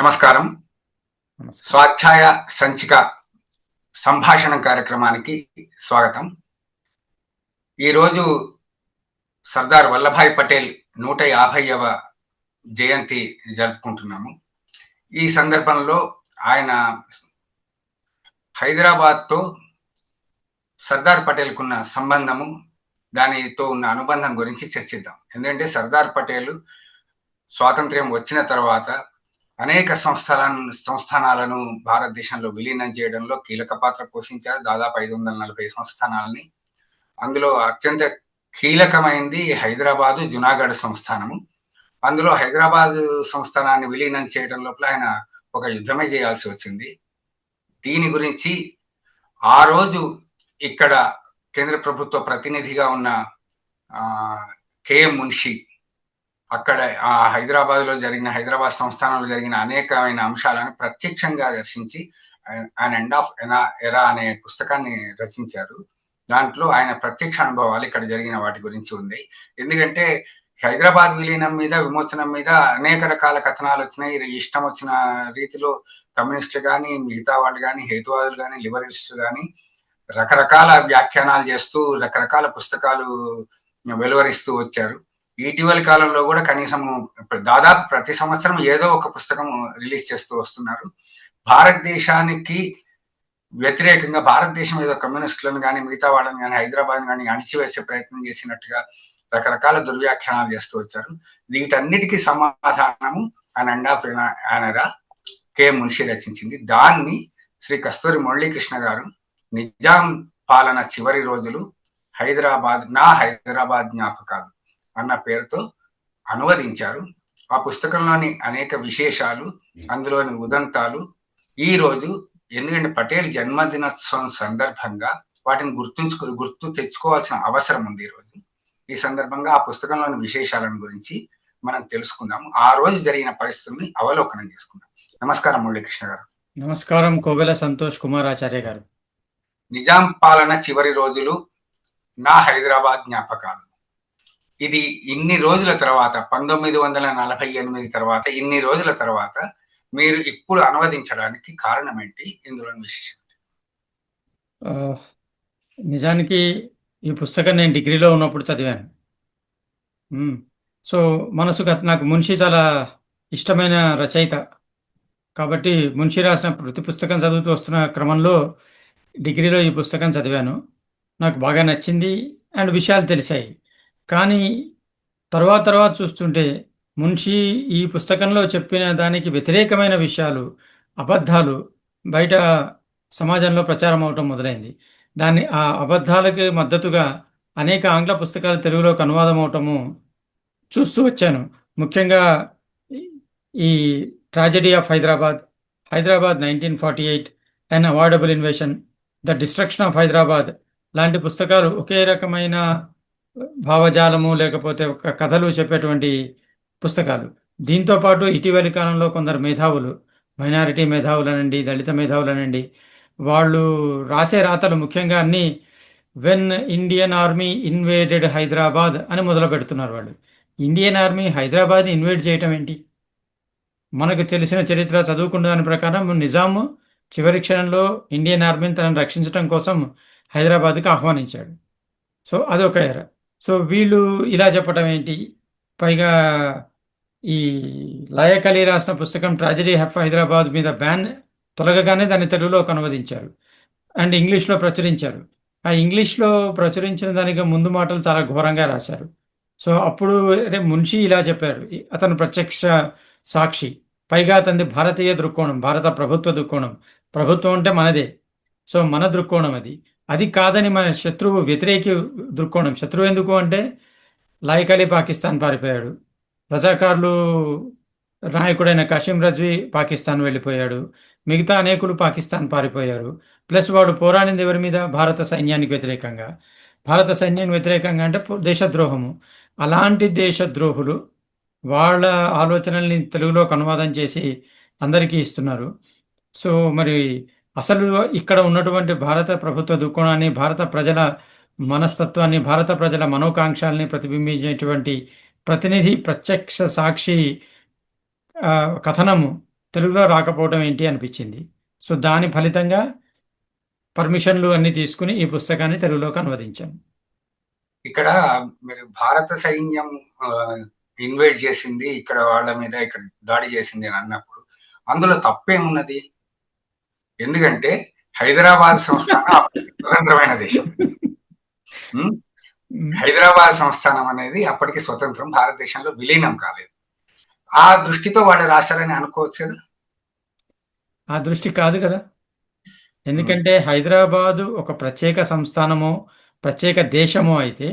నమస్కారం. నమస్కారం. స్వాధ్యాయ సంచిక సంభాషణ కార్యక్రమానికి స్వాగతం. ఈరోజు సర్దార్ వల్లభాయ్ పటేల్ 150వ జయంతి జరుపుకుంటున్నాము. ఈ సందర్భంలో ఆయన హైదరాబాద్తో సర్దార్ పటేల్కున్న సంబంధము, దానితో ఉన్న అనుబంధం గురించి చర్చిద్దాం. ఎందుకంటే సర్దార్ పటేల్ స్వాతంత్ర్యం వచ్చిన తర్వాత అనేక సంస్థానాలను భారతదేశంలో విలీనం చేయడంలో కీలక పాత్ర పోషించారు. దాదాపు 540 సంస్థానాలని. అందులో అత్యంత కీలకమైంది హైదరాబాదు, జునాగఢ్ సంస్థానము. అందులో హైదరాబాద్ సంస్థానాన్ని విలీనం చేయడం లోపల ఆయన ఒక యుద్ధమే చేయాల్సి వచ్చింది. దీని గురించి ఆ రోజు ఇక్కడ కేంద్ర ప్రభుత్వ ప్రతినిధిగా ఉన్న కేఎం మున్షి అక్కడ హైదరాబాద్ సంస్థానంలో జరిగిన అనేకమైన అంశాలను ప్రత్యక్షంగా దర్శించి ఆయన ఎండ్ ఆఫ్ ఎరా అనే పుస్తకాన్ని రచించారు. దాంట్లో ఆయన ప్రత్యక్ష అనుభవాలు ఇక్కడ జరిగిన వాటి గురించి ఉంది. ఎందుకంటే హైదరాబాద్ విలీనం మీద, విమోచనం మీద అనేక రకాల కథనాలు వచ్చినాయి. ఇష్టం వచ్చిన రీతిలో కమ్యూనిస్టులు కానీ, మిగతా వాళ్ళు కానీ, హేతువాదులు కానీ, లిబరలిస్టులు కానీ రకరకాల వ్యాఖ్యానాలు చేస్తూ రకరకాల పుస్తకాలు వెలువరిస్తూ వచ్చారు. ఇటీవలి కాలంలో కూడా కనీసం దాదాపు ప్రతి సంవత్సరం ఏదో ఒక పుస్తకం రిలీజ్ చేస్తూ వస్తున్నారు. భారతదేశానికి వ్యతిరేకంగా భారతదేశం ఏదో కమ్యూనిస్టులను కానీ, మిగతా వాళ్ళని కానీ, హైదరాబాద్ కానీ అణిచివేసే ప్రయత్నం చేసినట్టుగా రకరకాల దుర్వ్యాఖ్యానాలు చేస్తూ వచ్చారు. వీటన్నిటికీ సమాధానము ఎండ్ ఆఫ్ ఎరా కేఎం మున్షి రచించింది. దాన్ని శ్రీ కస్తూరి మురళీకృష్ణ గారు నిజాం పాలన చివరి రోజులు హైదరాబాద్ జ్ఞాపకాలు అన్న పేరుతో అనువదించారు. ఆ పుస్తకంలోని అనేక విశేషాలు, అందులోని ఉదంతాలు ఈ రోజు, ఎందుకంటే పటేల్ జన్మదినోత్సవం సందర్భంగా వాటిని గుర్తు తెచ్చుకోవాల్సిన అవసరం ఉంది. ఈ సందర్భంగా ఆ పుస్తకంలోని విశేషాలను గురించి మనం తెలుసుకుందాము. ఆ రోజు జరిగిన పరిస్థితుల్ని అవలోకనం చేసుకుందాం. నమస్కారం మురళీకృష్ణ గారు. నమస్కారం కోవెల సంతోష్ కుమార్ ఆచార్య గారు. నిజాం పాలన చివరి రోజులు, నా హైదరాబాద్ జ్ఞాపకాలు. ఇది ఇన్ని రోజుల తర్వాత, 1948 తర్వాత ఇన్ని రోజుల తర్వాత మీరు ఇప్పుడు అనువదించడానికి కారణం ఏంటి? ఇందులోని విశేషం? నిజానికి ఈ పుస్తకం నేను డిగ్రీలో ఉన్నప్పుడు చదివాను. సో నాకు మున్షి చాలా ఇష్టమైన రచయిత కాబట్టి మున్షి రాసిన ప్రతి పుస్తకం చదువుతూ వస్తున్న క్రమంలో డిగ్రీలో ఈ పుస్తకం చదివాను. నాకు బాగా నచ్చింది అండ్ విషయాలు తెలిసాయి. కానీ తర్వాత చూస్తుంటే మున్షి ఈ పుస్తకంలో చెప్పిన దానికి వ్యతిరేకమైన విషయాలు, అబద్ధాలు బయట సమాజంలో ప్రచారం అవటం మొదలైంది. ఆ అబద్ధాలకి మద్దతుగా అనేక ఆంగ్ల పుస్తకాలు తెలుగులోకి అనువాదం అవటము చూస్తూ వచ్చాను. ముఖ్యంగా ఈ tragedy of Hyderabad 1948, an avoidable invasion, the destruction of Hyderabad లాంటి పుస్తకాలు ఒకే రకమైన భావజాలము లేకపోతే ఒక కథలు చెప్పేటువంటి పుస్తకాలు. దీంతో పాటు ఇటీవలి కాలంలో కొందరు మేధావులు, మైనారిటీ మేధావులనండి, దళిత మేధావులనండి, వాళ్ళు రాసే రాతలు ముఖ్యంగా అన్నీ when Indian army invaded Hyderabad అని మొదలు పెడుతున్నారు. వాళ్ళు ఇండియన్ ఆర్మీ హైదరాబాద్ని ఇన్వేడ్ చేయటం ఏంటి? మనకు తెలిసిన చరిత్ర చదువుకున్న దాని ప్రకారం నిజాము చివరి క్షణంలో ఇండియన్ ఆర్మీని తనను రక్షించడం కోసం హైదరాబాద్కి ఆహ్వానించాడు. సో అదొక ఎరా. సో వీళ్ళు ఇలా చెప్పటం ఏంటి? పైగా ఈ లాయక్ అలీ రాసిన పుస్తకం ట్రాజెడీ ఆఫ్ హైదరాబాద్ మీద బ్యాన్ తొలగగానే దాన్ని తెలుగులోకి అనువదించారు అండ్ ఇంగ్లీష్లో ప్రచురించారు. ఆ ఇంగ్లీష్లో ప్రచురించిన దానికి ముందు మాటలు చాలా ఘోరంగా రాశారు. సో అప్పుడు మున్షి ఇలా చెప్పారు, అతను ప్రత్యక్ష సాక్షి, పైగా అతనిది భారతీయ దృక్కోణం, భారత ప్రభుత్వ దృక్కోణం. ప్రభుత్వం అంటే మనదే, సో మన దృక్కోణం అది కాదని మన శత్రువు వ్యతిరేకి దృక్కోణం. శత్రువు ఎందుకు అంటే లాయక్ అలీ పాకిస్తాన్ పారిపోయాడు, రజాకార్లు నాయకుడైన కాసిం రజ్వీ పాకిస్తాన్ వెళ్ళిపోయాడు, మిగతా అనేకులు పాకిస్తాన్ పారిపోయారు. ప్లస్ వాడు పోరాడింది ఎవరి మీద? భారత సైన్యానికి వ్యతిరేకంగా. భారత సైన్యానికి వ్యతిరేకంగా అంటే దేశద్రోహము. అలాంటి దేశద్రోహులు వాళ్ళ ఆలోచనల్ని తెలుగులోకి అనువాదం చేసి అందరికీ ఇస్తున్నారు. సో మరి అసలు ఇక్కడ ఉన్నటువంటి భారత ప్రభుత్వ దృక్కోణాన్ని, భారత ప్రజల మనస్తత్వాన్ని, భారత ప్రజల మనోకాంక్షల్ని ప్రతిబింబించేటువంటి ప్రతినిధి, ప్రత్యక్ష సాక్షి కథనము తెలుగులో రాకపోవడం ఏంటి అనిపించింది. సో దాని ఫలితంగా పర్మిషన్లు అన్నీ తీసుకుని ఈ పుస్తకాన్ని తెలుగులోకి అనువదించాను. ఇక్కడ మీరు భారత సైన్యం ఇన్వైట్ చేసింది ఇక్కడ వాళ్ళ మీద, ఇక్కడ దాడి చేసింది అని అన్నప్పుడు అందులో తప్పేమున్నది? ఎందుకంటే హైదరాబాద్ సంస్థానం అప్పటికి స్వతంత్రమైన దేశం. ఉమ్, హైదరాబాద్ సంస్థానం అనేది అప్పటికి స్వతంత్రం, భారతదేశంలో విలీనం కాలేదు. ఆ దృష్టితో వాళ్ళు రాశారని అనుకోవచ్చు కదా. ఆ దృష్టి కాదు కదా. ఉమ్, ఎందుకంటే హైదరాబాదు ఒక ప్రత్యేక సంస్థానమో ప్రత్యేక దేశమో అయితే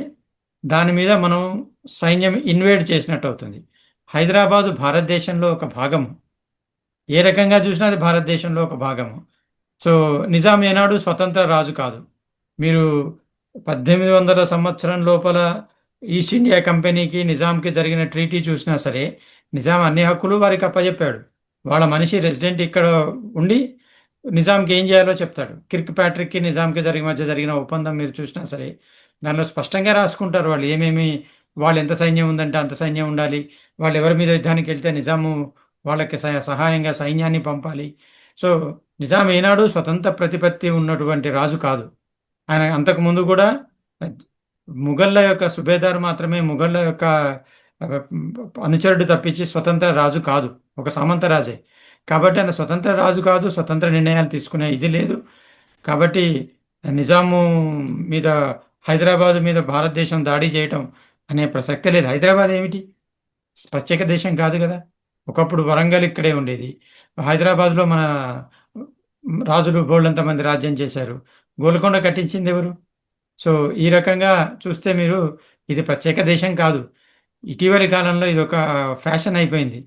దాని మీద మనం సైన్యం ఇన్వేడ్ చేసినట్టు అవుతుంది. హైదరాబాదు భారతదేశంలో ఒక భాగము. ఏ రకంగా చూసినా అది భారతదేశంలో ఒక భాగము. సో నిజాం ఏనాడు స్వతంత్ర రాజు కాదు. మీరు 1800 సంవత్సరం లోపల ఈస్ట్ ఇండియా కంపెనీకి నిజాంకి జరిగిన ట్రీటీ చూసినా సరే నిజాం అన్ని హక్కులు వారికి అప్పచెప్పాడు. వాళ్ళ మనిషి రెసిడెంట్ ఇక్కడ ఉండి నిజాంకి ఏం చేయాలో చెప్తాడు. కిర్క్ ప్యాట్రిక్కి నిజాంకి మధ్య జరిగిన ఒప్పందం మీరు చూసినా సరే దానిలో స్పష్టంగా రాసుకుంటారు వాళ్ళు ఏమేమి, వాళ్ళు ఎంత సైన్యం ఉందంటే అంత సైన్యం ఉండాలి, వాళ్ళు ఎవరి మీద యుద్ధానికి వెళ్తే నిజాము వాళ్ళకి సహాయంగా సైన్యాన్ని పంపాలి. సో నిజాం ఏనాడు స్వతంత్ర ప్రతిపత్తి ఉన్నటువంటి రాజు కాదు. ఆయన అంతకుముందు కూడా ముఘళ్ళ యొక్క సుబేదార్ మాత్రమే ముఘళ్ళ యొక్క అనుచరుడు తప్పించి స్వతంత్ర రాజు కాదు, ఒక సామంత రాజే. కాబట్టి ఆయన స్వతంత్ర రాజు కాదు, స్వతంత్ర నిర్ణయాలు తీసుకునే ఇది లేదు. కాబట్టి నిజాము మీద హైదరాబాదు మీద భారతదేశం దాడి చేయటం అనే ప్రసక్తే లేదు. హైదరాబాద్ ఏమిటి, ప్రత్యేక దేశం కాదు కదా. ఒకప్పుడు వరంగల్ ఇక్కడే ఉండేది. హైదరాబాద్లో మన రాజులు బోళ్ళంత మంది రాజ్యం చేశారు. గోల్కొండ కట్టించింది ఎవరు? సో ఈ రకంగా చూస్తే మీరు ఇది ప్రత్యేక దేశం కాదు. ఇటీవలి కాలంలో ఇది ఒక ఫ్యాషన్ అయిపోయింది.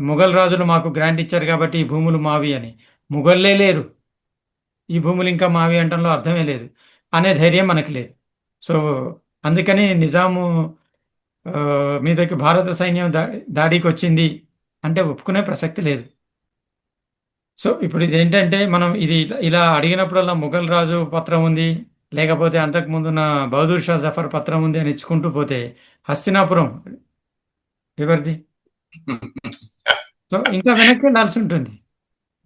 ముఘల్ రాజులు మాకు గ్రాంట్ ఇచ్చారు కాబట్టి ఈ భూములు మావి అని. ముఘల్లే లేరు, ఈ భూములు ఇంకా మావి అంటంలో అర్థమే లేదు అనే ధైర్యం మనకి లేదు. సో అందుకని నిజాము మీదకి భారత సైన్యం దాడికి వచ్చింది అంటే ఒప్పుకునే ప్రసక్తి లేదు. సో ఇప్పుడు ఇది ఏంటంటే మనం ఇది ఇలా అడిగినప్పుడల్లా ముఘల్ రాజు పత్రం ఉంది, లేకపోతే అంతకుముందున్న బహదూర్ షా జఫర్ పత్రం ఉంది అని ఇచ్చుకుంటూ పోతే హస్తినాపురం ఎవరిది? సో ఇంకా వెనక్కి వెళ్ళాల్సి ఉంటుంది.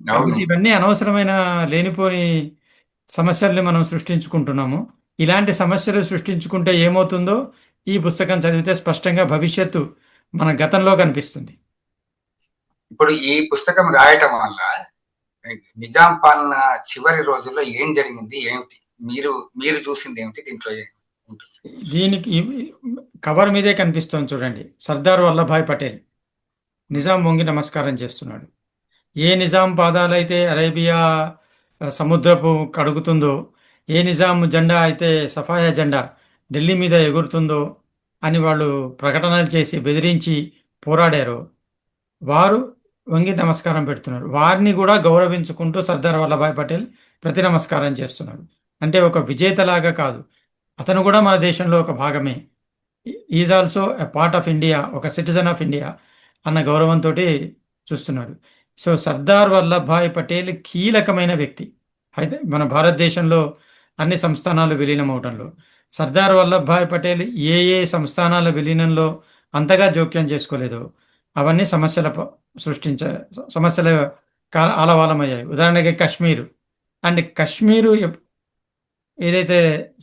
కాబట్టి ఇవన్నీ అనవసరమైన లేనిపోని సమస్యల్ని మనం సృష్టించుకుంటున్నాము. ఇలాంటి సమస్యలు సృష్టించుకుంటే ఏమవుతుందో ఈ పుస్తకం చదివితే స్పష్టంగా భవిష్యత్తు మన గతంలో కనిపిస్తుంది. ఇప్పుడు ఈ పుస్తకం రాయటం వల్ల నిజాం పాలన చివరి రోజుల్లో ఏం జరిగింది, ఏమిటి మీరు మీరు చూసింది ఏమిటి దీంట్లో ఉంటుంది? దీనికి కవర్ మీదే కనిపిస్తోంది చూడండి, సర్దార్ వల్లభాయ్ పటేల్ నిజాం వంగి నమస్కారం చేస్తున్నాడు. ఏ నిజాం పాదాలైతే అరేబియా సముద్రపు కడుగుతుందో, ఏ నిజాం జెండా అయితే సఫాయా జెండా ఢిల్లీ మీద ఎగురుతుందో అని వాళ్ళు ప్రకటనలు చేసి బెదిరించి పోరాడారో వారు వంగి నమస్కారం పెడుతున్నారు. వారిని కూడా గౌరవించుకుంటూ సర్దార్ వల్లభాయ్ పటేల్ ప్రతి నమస్కారం చేస్తున్నాడు. అంటే ఒక విజేతలాగా కాదు, అతను కూడా మన దేశంలో ఒక భాగమే, is also a part of India, ఒక సిటిజన్ ఆఫ్ ఇండియా అన్న గౌరవంతో చూస్తున్నాడు. సో సర్దార్ వల్లభాయ్ పటేల్ కీలకమైన వ్యక్తి. అయితే మన భారతదేశంలో అన్ని సంస్థానాలు విలీనం అవడంలో సర్దార్ వల్లభాయ్ పటేల్ ఏ ఏ సంస్థానాల విలీనంలో అంతగా జోక్యం చేసుకోలేదో అవన్నీ సమస్యల ఆలవాలమయ్యాయి. ఉదాహరణకి కాశ్మీరు అండ్ కాశ్మీరు ఏదైతే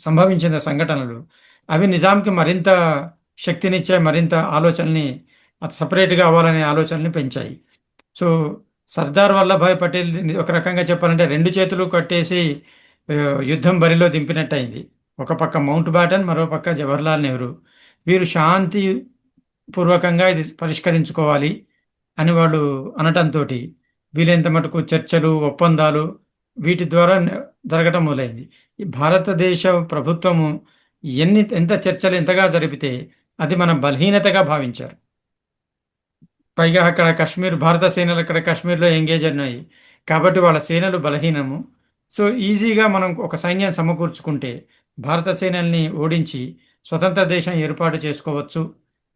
సంభవించిన సంఘటనలు అవి నిజాంకి మరింత శక్తినిచ్చాయి, మరింత ఆలోచనని సపరేట్గా అవ్వాలనే ఆలోచనని పెంచాయి. సో సర్దార్ వల్లభాయ్ పటేల్ ఒక రకంగా చెప్పాలంటే రెండు చేతులు కట్టేసి యుద్ధం బరిలో దింపినట్టు అయింది. ఒక పక్క మౌంట్ బ్యాటన్, మరో పక్క జవహర్లాల్ నెహ్రూ. వీరు శాంతి పూర్వకంగా ఇది పరిష్కరించుకోవాలి అని వాళ్ళు అనటంతో వీలైనంత మటుకు చర్చలు, ఒప్పందాలు వీటి ద్వారా జరగటం మొదలైంది. ఈ భారతదేశ ప్రభుత్వము ఎంత చర్చలు ఎంతగా జరిపితే అది మన బలహీనతగా భావించారు. పైగా అక్కడ భారత సేనలు అక్కడ కాశ్మీర్లో ఎంగేజ్ ఉన్నాయి కాబట్టి వాళ్ళ సేనలు బలహీనము. సో ఈజీగా మనం ఒక సైన్యం సమకూర్చుకుంటే భారత సేనల్ని ఓడించి స్వతంత్ర దేశం ఏర్పాటు చేసుకోవచ్చు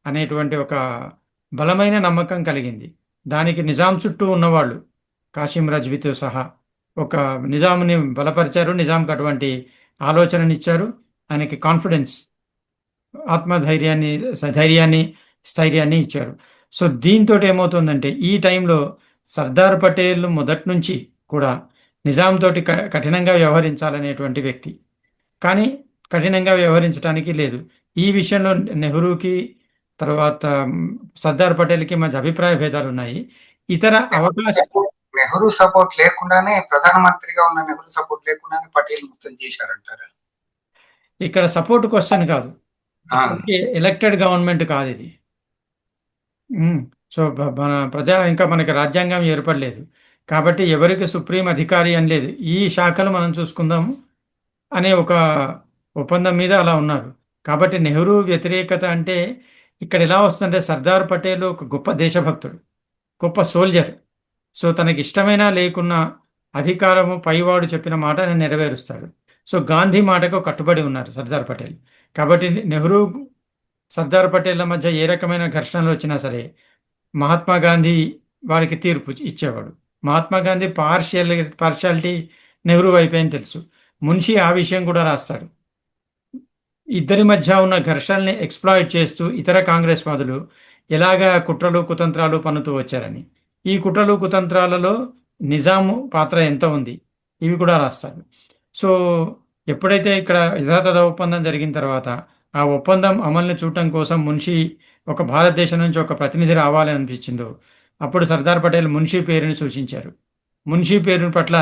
అనేటువంటి ఒక బలమైన నమ్మకం కలిగింది. దానికి నిజాం చుట్టూ ఉన్నవాళ్ళు కాసిం రజ్వీతో సహా ఒక నిజాంని బలపరిచారు, నిజాంకి అటువంటి ఆలోచననిచ్చారు, ఆయనకి కాన్ఫిడెన్స్, ధైర్యాన్ని స్థైర్యాన్ని ఇచ్చారు. సో దీంతో ఏమవుతుందంటే ఈ టైంలో సర్దార్ పటేల్ మొదటి నుంచి కూడా నిజాం తోటి కఠినంగా వ్యవహరించాలనేటువంటి వ్యక్తి. కానీ కఠినంగా వ్యవహరించడానికి లేదు. ఈ విషయంలో నెహ్రూకి తర్వాత సర్దార్ పటేల్‌కి మధ్య అభిప్రాయ భేదాలున్నాయి. ఇతర అవకాశ నెహ్రూ సపోర్ట్ లేకుండానే, ప్రధానమంత్రిగా ఉన్న నెహ్రూ సపోర్ట్ లేకుండానే పటేల్ మొత్తం చేశారంటారా? ఇక్కడ సపోర్ట్ క్వెషన్ కాదు. ఆ! అప్పటికి ఎలక్టెడ్ గవర్నమెంట్ కాదిది. హ్మ్. సో, మన ఇంకా మనకి రాజ్యాంగం ఏర్పడలేదు. కాబట్టి ఎవరికి సుప్రీం అధికారి అని లేదు. ఈ శాఖలు మనం చూసుకుందాము అనే ఒక ఒప్పందం మీద అలా ఉన్నారు. కాబట్టి నెహ్రూ వ్యతిరేకత అంటే ఇక్కడ ఎలా వస్తుందంటే సర్దార్ పటేల్ ఒక గొప్ప దేశభక్తుడు. గొప్ప సోల్జర్. సో, తనకి ఇష్టమైనా లేకున్నా అధికారము పైవాడు చెప్పిన మాట ఆయన నెరవేరుస్తాడు. సో, గాంధీ మాటకు కట్టుబడి ఉన్నారు సర్దార్ పటేల్. కాబట్టి నెహ్రూ, సర్దార్ పటేళ్ల మధ్య ఏ రకమైన ఘర్షణలు వచ్చినా సరే మహాత్మా గాంధీ వారికి తీర్పు ఇచ్చేవాడు. మహాత్మా గాంధీ పార్షియాలిటీ నెహ్రూ వైపే అని తెలుసు. మున్షి ఆ విషయం కూడా రాస్తాడు. ఇద్దరి మధ్య ఉన్న ఘర్షణల్ని ఎక్స్‌ప్లాయిట్ చేస్తూ ఇతర కాంగ్రెస్ వాదులు ఎలాగా కుట్రలు, కుతంత్రాలు పన్నుతూ వచ్చారని. ఈ కుట్రలు, కుతంత్రాలలో నిజాము పాత్ర ఎంత ఉంది? ఇవి కూడా రాస్తారు. సో, ఎప్పుడైతే ఇక్కడ యథాతథ ఒప్పందం జరిగిన తర్వాత, ఆ ఒప్పందం అమలుని చూడటం కోసం మున్షి ఒక భారతదేశం నుంచి ఒక ప్రతినిధి రావాలని అనిపించిందో, అప్పుడు సర్దార్ పటేల్ మున్షి పేరుని సూచించారు. మున్షి పేరు పట్ల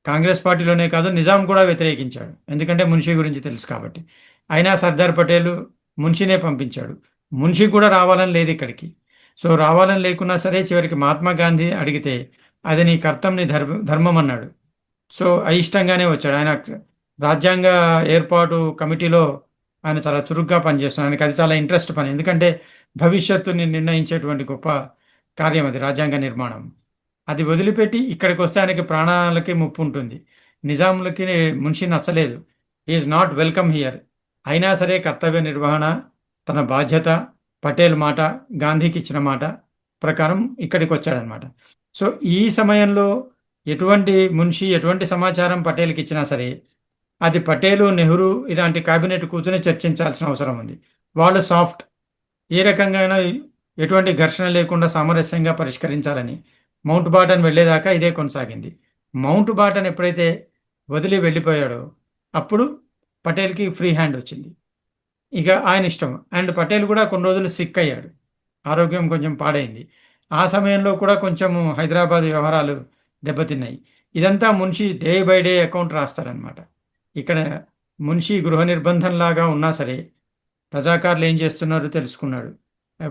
కాంగ్రెస్ పార్టీలోనే కాదు నిజాం కూడా వ్యతిరేకించాడు. ఎందుకంటే మున్షి గురించి తెలుసు కాబట్టి. అయినా సర్దార్ పటేల్ మున్షినే పంపించాడు. మున్షి కూడా రావాలని లేదు ఇక్కడికి. సో, రావాలని లేకున్నా సరే చివరికి మహాత్మా గాంధీ అడిగితే అది నీ కర్తవ్యం, నీ ధర్మం అన్నాడు. సో, అయిష్టంగానే వచ్చాడు. ఆయన రాజ్యాంగ ఏర్పాటు కమిటీలో ఆయన చాలా చురుగ్గా పనిచేస్తున్నాడు. ఆయనకి అది చాలా ఇంట్రెస్ట్ పని. ఎందుకంటే భవిష్యత్తుని నిర్ణయించేటువంటి గొప్ప కార్యం అది రాజ్యాంగ నిర్మాణం. అది వదిలిపెట్టి ఇక్కడికి వస్తే ఆయనకి ప్రాణాలకి ముప్పు ఉంటుంది. నిజాంలకి మున్షి నచ్చలేదు. He is not welcome here. అయినా సరే కర్తవ్య నిర్వహణ, తన బాధ్యత, పటేల్ మాట, గాంధీకి ఇచ్చిన మాట ప్రకారం ఇక్కడికి వచ్చాడనమాట. సో, ఈ సమయంలో మున్షి ఎటువంటి సమాచారం పటేల్‌కి ఇచ్చినా సరే అది పటేలు, నెహ్రూ ఇలాంటి కేబినెట్ కూర్చొని చర్చించాల్సిన అవసరం ఉంది. వాళ్ళు సాఫ్ట్. ఏ రకంగా అయినా ఎటువంటి ఘర్షణ లేకుండా సామరస్యంగా పరిష్కరించాలని మౌంట్ బాటన్ వెళ్ళేదాకా ఇదే కొనసాగింది. మౌంట్ బాటన్ ఎప్పుడైతే వదిలి వెళ్ళిపోయాడో అప్పుడు పటేల్‌కి ఫ్రీ హ్యాండ్ వచ్చింది. ఇక ఆయన ఇష్టం. అండ్ పటేల్ కూడా కొన్ని రోజులు సిక్ అయ్యాడు. ఆరోగ్యం కొంచెం పాడైంది. ఆ సమయంలో కూడా కొంచెము హైదరాబాద్ వ్యవహారాలు దెబ్బతిన్నాయి. ఇదంతా Munshi day by day account రాస్తాడనమాట. ఇక్కడ మున్షి గృహ నిర్బంధంలాగా ఉన్నా సరే రజాకార్లు ఏం చేస్తున్నారో తెలుసుకున్నాడు.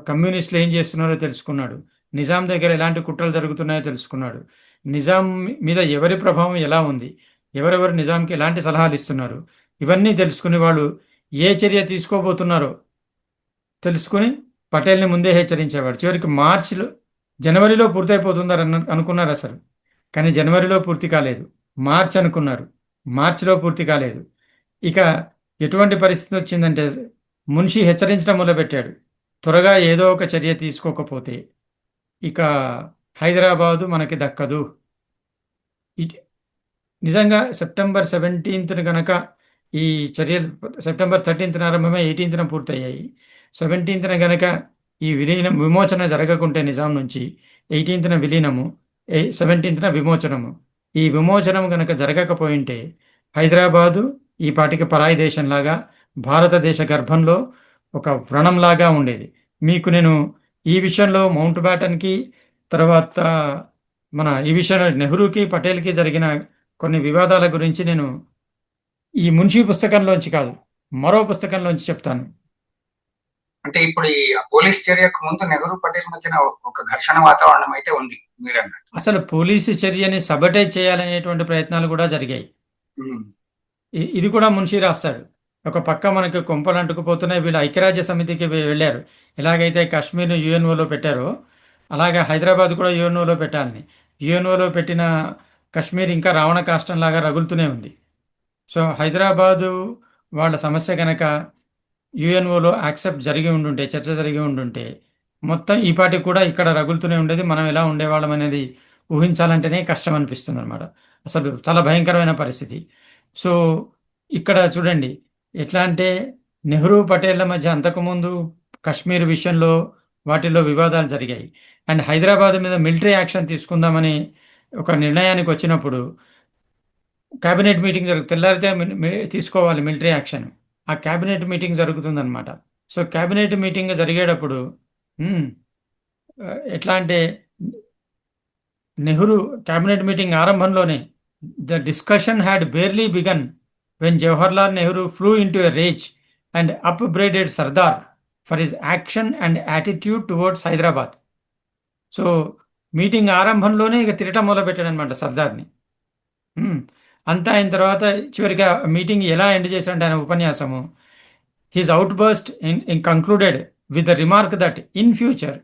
కమ్యూనిస్టులు ఏం చేస్తున్నారో తెలుసుకున్నాడు. నిజాం దగ్గర ఎలాంటి కుట్రలు జరుగుతున్నాయో తెలుసుకున్నాడు. నిజాం మీద ఎవరి ప్రభావం ఎలా ఉంది? ఎవరెవరు నిజాంకి ఎలాంటి సలహాలు ఇస్తున్నారు? ఇవన్నీ తెలుసుకుని వాళ్ళు ఏ చర్య తీసుకోబోతున్నారో తెలుసుకుని పటేల్‌ని ముందే హెచ్చరించేవాడు. చివరికి జనవరిలో పూర్తయిపోతుందని అనుకున్నారు అసలు. కానీ జనవరిలో పూర్తి కాలేదు. మార్చ్ అనుకున్నారు. మార్చిలో పూర్తి కాలేదు. ఇక ఎటువంటి పరిస్థితి వచ్చిందంటే మున్షి హెచ్చరించడం మొదలుపెట్టాడు. త్వరగా ఏదో ఒక చర్య తీసుకోకపోతే ఇక హైదరాబాదు మనకి దక్కదు. నిజంగా సెప్టెంబర్ 17న గనక ఈ చర్యలు సెప్టెంబర్ 13న ఆరంభమై 18న పూర్తయ్యాయి. 17న గనక ఈ విమోచన జరగకుంటే నిజాం నుంచి 18న విలీనము, 17న విమోచనము. ఈ విమోచనం గనక జరగకపోయింటే హైదరాబాదు ఈ పాటికి పరాయి దేశంలాగా భారతదేశ గర్భంలో ఒక వ్రణంలాగా ఉండేది. మీకు నేను ఈ విషయంలో మౌంట్ బ్యాటన్‌కి తర్వాత ఈ విషయంలో నెహ్రూకి, పటేల్‌కి జరిగిన కొన్ని వివాదాల గురించి నేను ఈ మున్షి పుస్తకంలోంచి కాదు, మరో పుస్తకంలోంచి చెప్తాను. అంటే ఇప్పుడు ఈ పోలీస్ చర్యకు ముందు నెహ్రూ, పటేల్ మధ్యన ఒక ఘర్షణ వాతావరణం అయితే ఉంది మీరన్నట్టు. అసలు పోలీసు చర్యని సబటైజ్ చేయాలనేటువంటి ప్రయత్నాలు కూడా జరిగాయి. ఇది కూడా మున్షి రాస్తాడు. ఒక పక్క మనకి కొంపలు అంటుకుపోతున్నాయి. వీళ్ళు ఐక్యరాజ్య సమితికి వెళ్ళారు. ఎలాగైతే కాశ్మీర్‌ని యుఎన్ఓలో పెట్టారో అలాగే హైదరాబాద్ కూడా యుఎన్ఓలో పెట్టాలని. యుఎన్ఓలో పెట్టిన కశ్మీర్ ఇంకా రావణ కాష్టంలాగా రగులుతూనే ఉంది. సో, హైదరాబాదు వాళ్ళ సమస్య కనుక యుఎన్ఓలో యాక్సెప్ట్ జరిగి ఉండుంటే, చర్చ జరిగి ఉండుంటే మొత్తం ఈ పాటికి కూడా ఇక్కడ రగులుతూనే ఉండేది. మనం ఎలా ఉండేవాళ్ళం అనేది ఊహించాలంటేనే కష్టం అనిపిస్తుంది అనమాట. అసలు చాలా భయంకరమైన పరిస్థితి. సో, ఇక్కడ చూడండి, ఎట్లా అంటే నెహ్రూ, పటేళ్ల మధ్య అంతకుముందు కశ్మీర్ విషయంలో వాటిల్లో వివాదాలు జరిగాయి. అండ్ హైదరాబాద్ మీద మిలిటరీ యాక్షన్ తీసుకుందామని ఒక నిర్ణయానికి వచ్చినప్పుడు క్యాబినెట్ మీటింగ్ తెల్లారితే తీసుకోవాలి మిలిటరీ యాక్షన్. ఆ క్యాబినెట్ మీటింగ్ జరుగుతుందన్నమాట. సో క్యాబినెట్ మీటింగ్ జరిగేటప్పుడు ఉమ్, ఎట్లా అంటే నెహ్రూ క్యాబినెట్ మీటింగ్ ఆరంభంలోనే the discussion had barely begun when Jawaharlal Nehru flew into a rage and upbraided Sardar for his action and attitude towards Hyderabad. So meeting ఆరంభంలోనే ఇక తిరగటం మొదలుపెట్టాడు అనమాట సర్దార్ని. ఉమ్, అంతా అయిన తర్వాత చివరికి ఆ మీటింగ్ ఎలా ఎండ్ చేశాడంటే ఆయన ఉపన్యాసము, his outburst in concluded with the remark that in future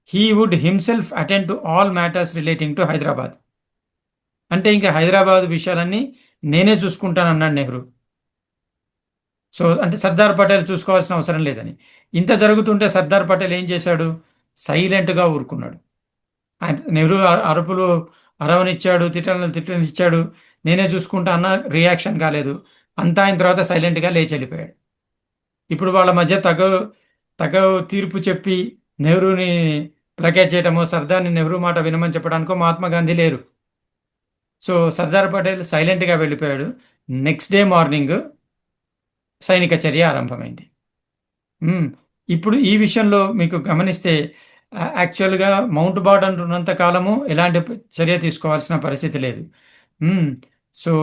he would himself attend to all matters relating to Hyderabad. అంటే ఇంకా హైదరాబాద్ విషయాలన్నీ నేనే చూసుకుంటానన్నాడు నెహ్రూ. సో అంటే సర్దార్ పటేల్ చూసుకోవాల్సిన అవసరం లేదని. ఇంత జరుగుతుంటే సర్దార్ పటేల్ ఏం చేశాడు? సైలెంట్గా ఊరుకున్నాడు. ఆయన నెహ్రూ అరుపులు అరవనిచ్చాడు, తిట్టనిచ్చాడు, నేనే చూసుకుంటా అన్న రియాక్షన్ కాలేదు. అంతా అయిన తర్వాత సైలెంట్గా లేచి వెళ్ళిపోయాడు. ఇప్పుడు వాళ్ళ మధ్య తగవు తీర్పు చెప్పి నెహ్రూని ప్లకేట్ చేయటమో, సర్దార్ని నెహ్రూ మాట వినమని చెప్పడానికో మహాత్మా గాంధీ లేరు. సో సర్దార్ పటేల్ సైలెంట్గా వెళ్ళిపోయాడు. నెక్స్ట్ డే మార్నింగ్ సైనిక చర్య ఆరంభమైంది. మ్మ్. ఇప్పుడు ఈ విషయంలో మీకు గమనిస్తే యాక్చువల్గా మౌంట్ బాటన్ ఉన్నంత కాలము ఎలాంటి చర్య తీసుకోవాల్సిన పరిస్థితి లేదు. మ్మ్. సో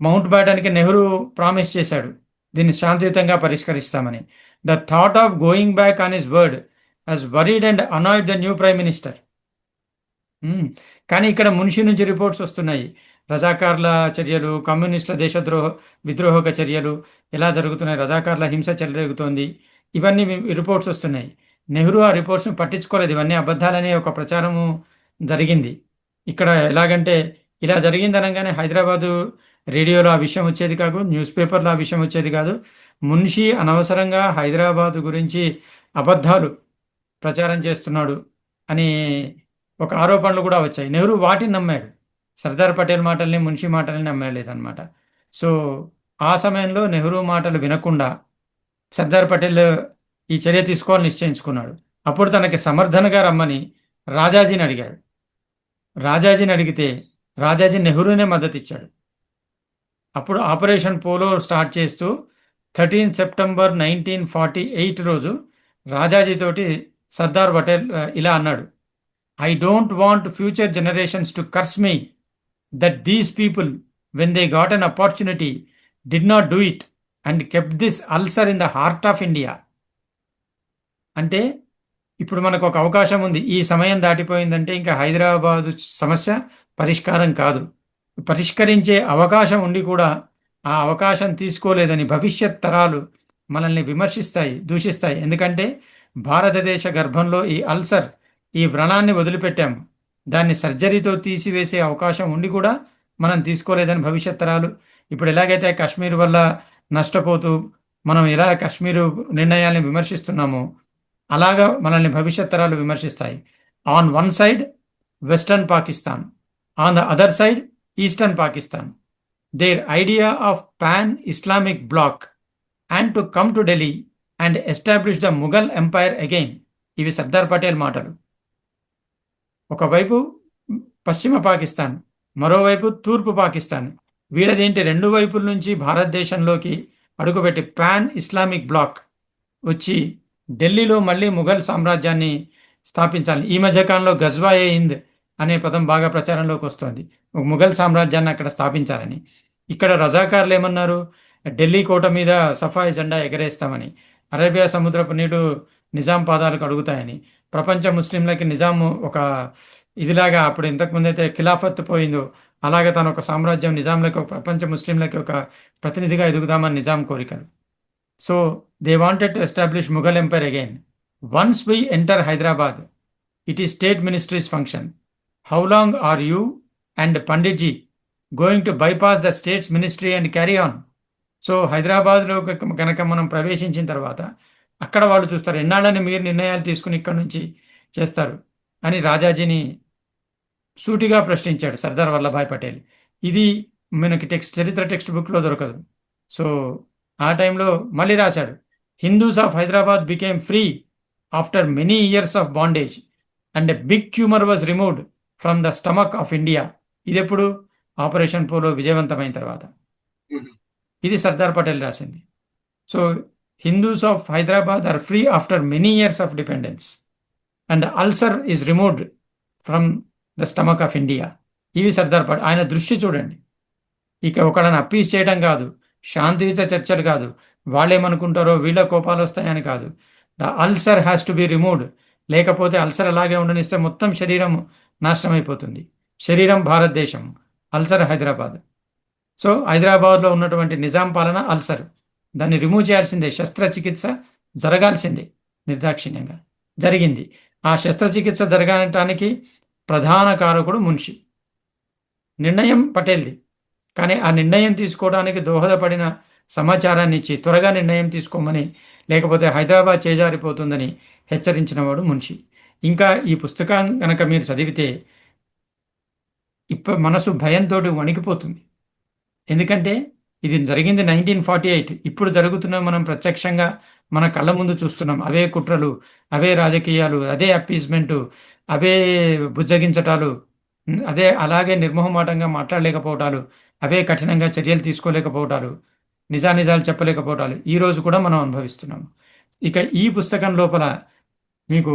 మౌంట్ బాటన్కి నెహ్రూ ప్రామిస్ చేశాడు దీన్ని శాంతియుతంగా పరిష్కరిస్తామని. The thought of going back on his word has worried and annoyed the new prime minister. కానీ ఇక్కడ మున్షి నుంచి రిపోర్ట్స్ వస్తున్నాయి. రజాకార్ల చర్యలు, కమ్యూనిస్టుల విద్రోహక చర్యలు ఎలా జరుగుతున్నాయి, రజాకార్ల హింస చెలరేగుతోంది, ఇవన్నీ రిపోర్ట్స్ వస్తున్నాయి. నెహ్రూ ఆ రిపోర్ట్స్ని పట్టించుకోలేదు. ఇవన్నీ అబద్ధాలనే ఒక ప్రచారము జరిగింది. ఇక్కడ ఎలాగంటే ఇలా జరిగింది అనగానే హైదరాబాదు రేడియోలో ఆ విషయం వచ్చేది కాదు, న్యూస్ పేపర్లో ఆ విషయం వచ్చేది కాదు. మున్షి అనవసరంగా హైదరాబాదు గురించి అబద్ధాలు ప్రచారం చేస్తున్నాడు అని ఒక ఆరోపణలు కూడా వచ్చాయి. నెహ్రూ వాటిని నమ్మాడు. సర్దార్ పటేల్ మాటల్ని, మున్షి మాటల్ని నమ్మలేదన్నమాట. సో ఆ సమయంలో నెహ్రూ మాటలు వినకుండా సర్దార్ పటేల్ ఈ చర్య తీసుకోవాలని నిశ్చయించుకున్నాడు. అప్పుడు తనకి సమర్థనగా రమ్మని రాజాజీని అడిగాడు. రాజాజీని అడిగితే రాజాజీ నెహ్రూనే మద్దతు ఇచ్చాడు. అప్పుడు ఆపరేషన్ పోలో స్టార్ట్ చేస్తూ 13 సెప్టెంబర్ 1948 రోజు రాజాజీతోటి సర్దార్ పటేల్ ఇలా అన్నాడు, I don't want future generations to curse me that these people, when they got an opportunity, did not do it and kept this ulcer in the heart of India. అంటే ఇప్పుడు మనకు ఒక అవకాశం ఉంది, ఈ సమయం దాటిపోయిందంటే ఇంకా హైదరాబాదు సమస్య పరిష్కారం కాదు. పరిష్కరించే అవకాశం ఉండి కూడా ఆ అవకాశం తీసుకోలేదని భవిష్యత్ తరాలు మనల్ని విమర్శిస్తాయి, దూషిస్తాయి. ఎందుకంటే భారతదేశ గర్భంలో ఈ అల్సర్, ఈ వ్రణాన్ని వదిలిపెట్టాము. దాన్ని సర్జరీతో తీసివేసే అవకాశం ఉండి కూడా మనం తీసుకోలేదని భవిష్యత్ తరాలు, ఇప్పుడు ఎలాగైతే కాశ్మీర్ వల్ల నష్టపోతూ మనం ఎలా కాశ్మీరు నిర్ణయాల్ని విమర్శిస్తున్నామో అలాగా మనల్ని భవిష్యత్ తరాలు విమర్శిస్తాయి. On one side western Pakistan, on the other side eastern Pakistan, their idea of pan Islamic bloc and to come to Delhi and establish the Mughal empire again. ఇవి సర్దార్ పటేల్ మాటలు. ఒకవైపు పశ్చిమ పాకిస్తాన్, మరోవైపు తూర్పు పాకిస్తాన్, వీళ్ళదేంటి రెండు వైపుల నుంచి భారతదేశంలోకి అడుగుపెట్టి పాన్ ఇస్లామిక్ బ్లాక్ వచ్చి ఢిల్లీలో మళ్ళీ ముఘల్ సామ్రాజ్యాన్ని స్థాపించాలి. ఈ మధ్యకాలంలో గజ్వా-ఏ హింద్ అనే పదం బాగా ప్రచారంలోకి వస్తుంది. ఒక ముఘల్ సామ్రాజ్యాన్ని అక్కడ స్థాపించాలని. ఇక్కడ రజాకార్లు ఏమన్నారు? ఢిల్లీ కోట మీద సఫాయి జెండా ఎగరేస్తామని, అరేబియా సముద్రపు నీళ్లు నిజాం పాదాలకు అడుగుతాయని, ప్రపంచ ముస్లింలకి నిజాము ఒక ఇదిలాగా అప్పుడు ఇంతకుముందైతే ఖిలాఫత్ పోయిందో అలాగే తను ఒక సామ్రాజ్యం నిజాంలకు, ప్రపంచ ముస్లింలకి ఒక ప్రతినిధిగా ఎదుగుదామని నిజాం కోరికలు. So they wanted to establish Mughal empire again. Once we enter Hyderabad, it is state ministries function. How long are you and Panditji going to bypass the states ministry and carry on? So హైదరాబాద్లో కనుక మనం ప్రవేశించిన తర్వాత అక్కడ వాళ్ళు చూస్తారు, ఎన్నాళ్ళని మీరు నిర్ణయాలు తీసుకుని ఇక్కడ నుంచి చేస్తారు అని రాజాజీని సూటిగా ప్రశ్నించాడు సర్దార్ వల్లభాయ్ పటేల్. ఇది మనకి చరిత్ర టెక్స్ట్ బుక్లో దొరకదు. సో ఆ టైంలో మళ్ళీ రాశాడు, Hindus of Hyderabad became free after many years of bondage and a big tumour was removed from the stomach of India. ఇది ఎప్పుడు? ఆపరేషన్ పోలో విజయవంతమైన తర్వాత. ఉమ్, ఇది సర్దార్ పటేల్ రాసింది. So Hindus of Hyderabad are free after many years of dependence and ulcer is removed from the stomach of India. ఇవి సర్దార్ పటేల్. ఆయన దృష్టి చూడండి. ఇక ఒకళ్ళని అప్పీస్ చేయడం కాదు, శాంతియుత చర్చలు కాదు, వాళ్ళేమనుకుంటారో వీళ్ళ కోపాలు వస్తాయని కాదు. The ulcer has to be removed. లేకపోతే అల్సర్ అలాగే ఉండనిస్తే మొత్తం శరీరం నాశనం అయిపోతుంది. శరీరం భారతదేశం, అల్సర్ హైదరాబాద్. సో హైదరాబాద్లో ఉన్నటువంటి నిజాం పాలన అల్సర్. దాన్ని రిమూవ్ చేయాల్సిందే, శస్త్రచికిత్స జరగాల్సిందే. నిర్దాక్షిణ్యంగా జరిగింది. ఆ శస్త్రచికిత్స జరగటానికి ప్రధాన కారకుడు మున్షి. నిర్ణయం పటేల్ది. కానీ ఆ నిర్ణయం తీసుకోవడానికి దోహదపడిన సమాచారాన్ని ఇచ్చి త్వరగా నిర్ణయం తీసుకోమని, లేకపోతే హైదరాబాద్ చేజారిపోతుందని హెచ్చరించినవాడు మున్షి. ఇంకా ఈ పుస్తకం కనుక మీరు చదివితే మనసు భయంతో వణికిపోతుంది. ఎందుకంటే ఇది జరిగింది 1948. ఇప్పుడు జరుగుతున్న మనం ప్రత్యక్షంగా మన కళ్ళ ముందు చూస్తున్నాం. అవే కుట్రలు, అవే రాజకీయాలు, అదే అప్పీస్మెంటు, అవే బుజ్జగించటాలు, అదే అలాగే నిర్మోహమాటంగా మాట్లాడలేకపోవటాలు, అవే కఠినంగా చర్యలు తీసుకోలేకపోవటాలు, నిజానిజాలు చెప్పలేకపోవటాలు ఈరోజు కూడా మనం అనుభవిస్తున్నాం. ఇక ఈ పుస్తకం లోపల మీకు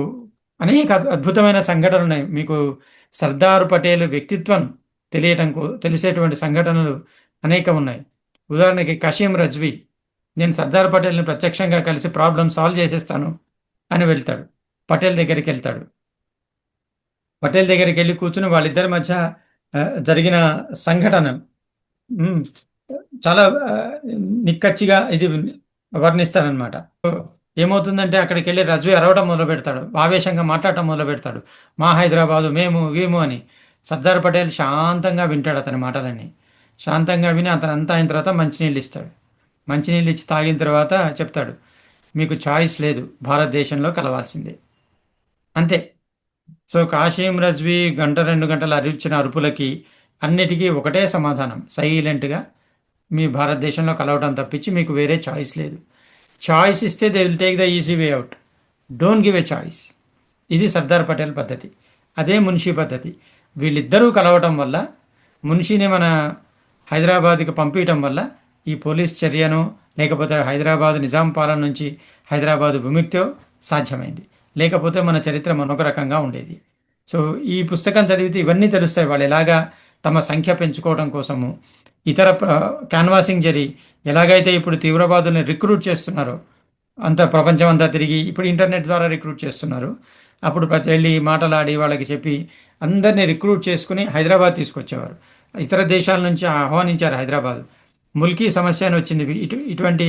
అనేక అద్భుతమైన సంఘటనలు ఉన్నాయి. మీకు సర్దార్ పటేల్ వ్యక్తిత్వం తెలిసేటువంటి సంఘటనలు అనేకం ఉన్నాయి. ఉదాహరణకి కషీం రజ్వీ, నేను సర్దార్ పటేల్ని ప్రత్యక్షంగా కలిసి ప్రాబ్లం సాల్వ్ చేసేస్తాను అని వెళ్తాడు. పటేల్ దగ్గరికి వెళ్తాడు. పటేల్ దగ్గరికి వెళ్ళి కూర్చుని వాళ్ళిద్దరి మధ్య జరిగిన సంఘటన చాలా నిక్కచ్చిగా ఇది వర్ణిస్తారనమాట. ఏమవుతుందంటే అక్కడికి వెళ్ళి రజ్వీ అరవడం మొదలు పెడతాడు, ఆవేశంగా మాట్లాడటం మొదలు పెడతాడు. మా హైదరాబాదు, మేము అని. సర్దార్ పటేల్ శాంతంగా వింటాడు అతని మాటలన్నీ. శాంతంగా విని అతను అంతా అయిన తర్వాత మంచినీళ్ళు ఇస్తాడు. మంచినీళ్ళు ఇచ్చి తాగిన తర్వాత చెప్తాడు, మీకు చాయిస్ లేదు, భారతదేశంలో కలవాల్సిందే, అంతే. సో కాశీం రజ్వీ 1-2 గంటలు అరిచిన అరుపులకి అన్నిటికీ ఒకటే సమాధానం, సైలెంట్గా మీ భారతదేశంలో కలవడం తప్పించి మీకు వేరే చాయిస్ లేదు. చాయిస్ ఇస్తే they will take the easy way out, don't give a choice. ఇది సర్దార్ పటేల్ పద్ధతి. అదే మున్షీ పద్ధతి. వీళ్ళిద్దరూ కలవటం వల్ల, మున్షీని మన హైదరాబాద్కి పంపించడం వల్ల ఈ పోలీస్ చర్యను, లేకపోతే హైదరాబాద్ నిజాం పాలన నుంచి హైదరాబాదు విముక్తో సాధ్యమైంది. లేకపోతే మన చరిత్ర మరొక రకంగా ఉండేది. సో ఈ పుస్తకం చదివితే ఇవన్నీ తెలుస్తాయి. వాళ్ళు ఎలాగా తమ సంఖ్య పెంచుకోవడం కోసము ఇతర క్యాన్వాసింగ్ జరిగి ఎలాగైతే ఇప్పుడు తీవ్రవాదుల్ని రిక్రూట్ చేస్తున్నారో, అంత ప్రపంచం అంతా తిరిగి ఇప్పుడు ఇంటర్నెట్ ద్వారా రిక్రూట్ చేస్తున్నారు. అప్పుడు వెళ్ళి మాటలాడి వాళ్ళకి చెప్పి అందరినీ రిక్రూట్ చేసుకుని హైదరాబాద్ తీసుకొచ్చేవారు. ఇతర దేశాల నుంచి ఆహ్వానించారు హైదరాబాద్. ముల్కీ సమస్య అని వచ్చింది. ఇటువంటి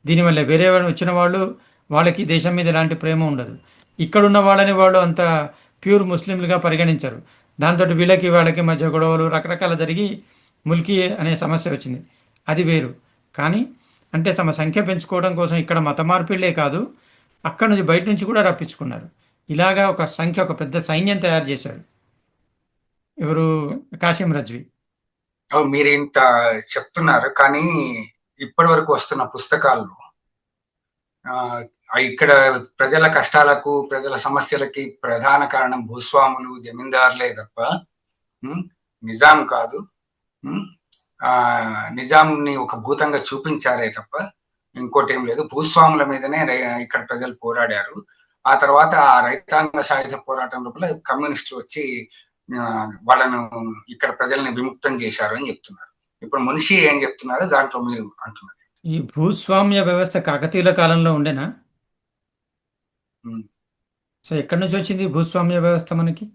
దీనివల్ల వేరే వచ్చిన వాళ్ళు, వాళ్ళకి దేశం మీద ఎలాంటి ప్రేమ ఉండదు. ఇక్కడున్న వాళ్ళని వాళ్ళు అంత ప్యూర్ ముస్లింలుగా పరిగణించరు. దాంతో వీళ్ళకి వాళ్ళకి మధ్య గొడవలు రకరకాల జరిగి ముల్కీ అనే సమస్య వచ్చింది. అది వేరు. కానీ అంటే తమ సంఖ్య పెంచుకోవడం కోసం ఇక్కడ మత మార్పిళ్లే కాదు, అక్కడ నుంచి బయట నుంచి కూడా రప్పించుకున్నారు. ఇలాగా ఒక సంఖ్య, ఒక పెద్ద సైన్యం తయారు చేశాడు ఎవరు? కాశీం రజ్వీ. మీరు ఇంత చెప్తున్నారు, కానీ ఇప్పటి వరకు వస్తున్న పుస్తకాల్లో ఇక్కడ ప్రజల కష్టాలకు, ప్రజల సమస్యలకి ప్రధాన కారణం భూస్వాములు, జమీందారులే తప్ప నిజాం కాదు. నిజాంని ఒక భూతంగా చూపించారే తప్ప ఇంకోటి ఏం లేదు. భూస్వాముల మీదనే ఇక్కడ ప్రజలు పోరాడారు. ఆ తర్వాత ఆ రైతాంగ సాయుధ పోరాటం లోపల కమ్యూనిస్టులు వచ్చి వాళ్ళను ఇక్కడ ప్రజల్ని విముక్తం చేశారు అని చెప్తున్నారు. ఇప్పుడు మున్షి ఏం చెప్తున్నారు దాంట్లో మీరు అంటున్నారు? ఈ భూస్వామ్య వ్యవస్థ కాకతీయుల కాలంలో ఉండేనా? సో ఎక్కడి నుంచి వచ్చింది భూస్వామ్య వ్యవస్థ మనకి?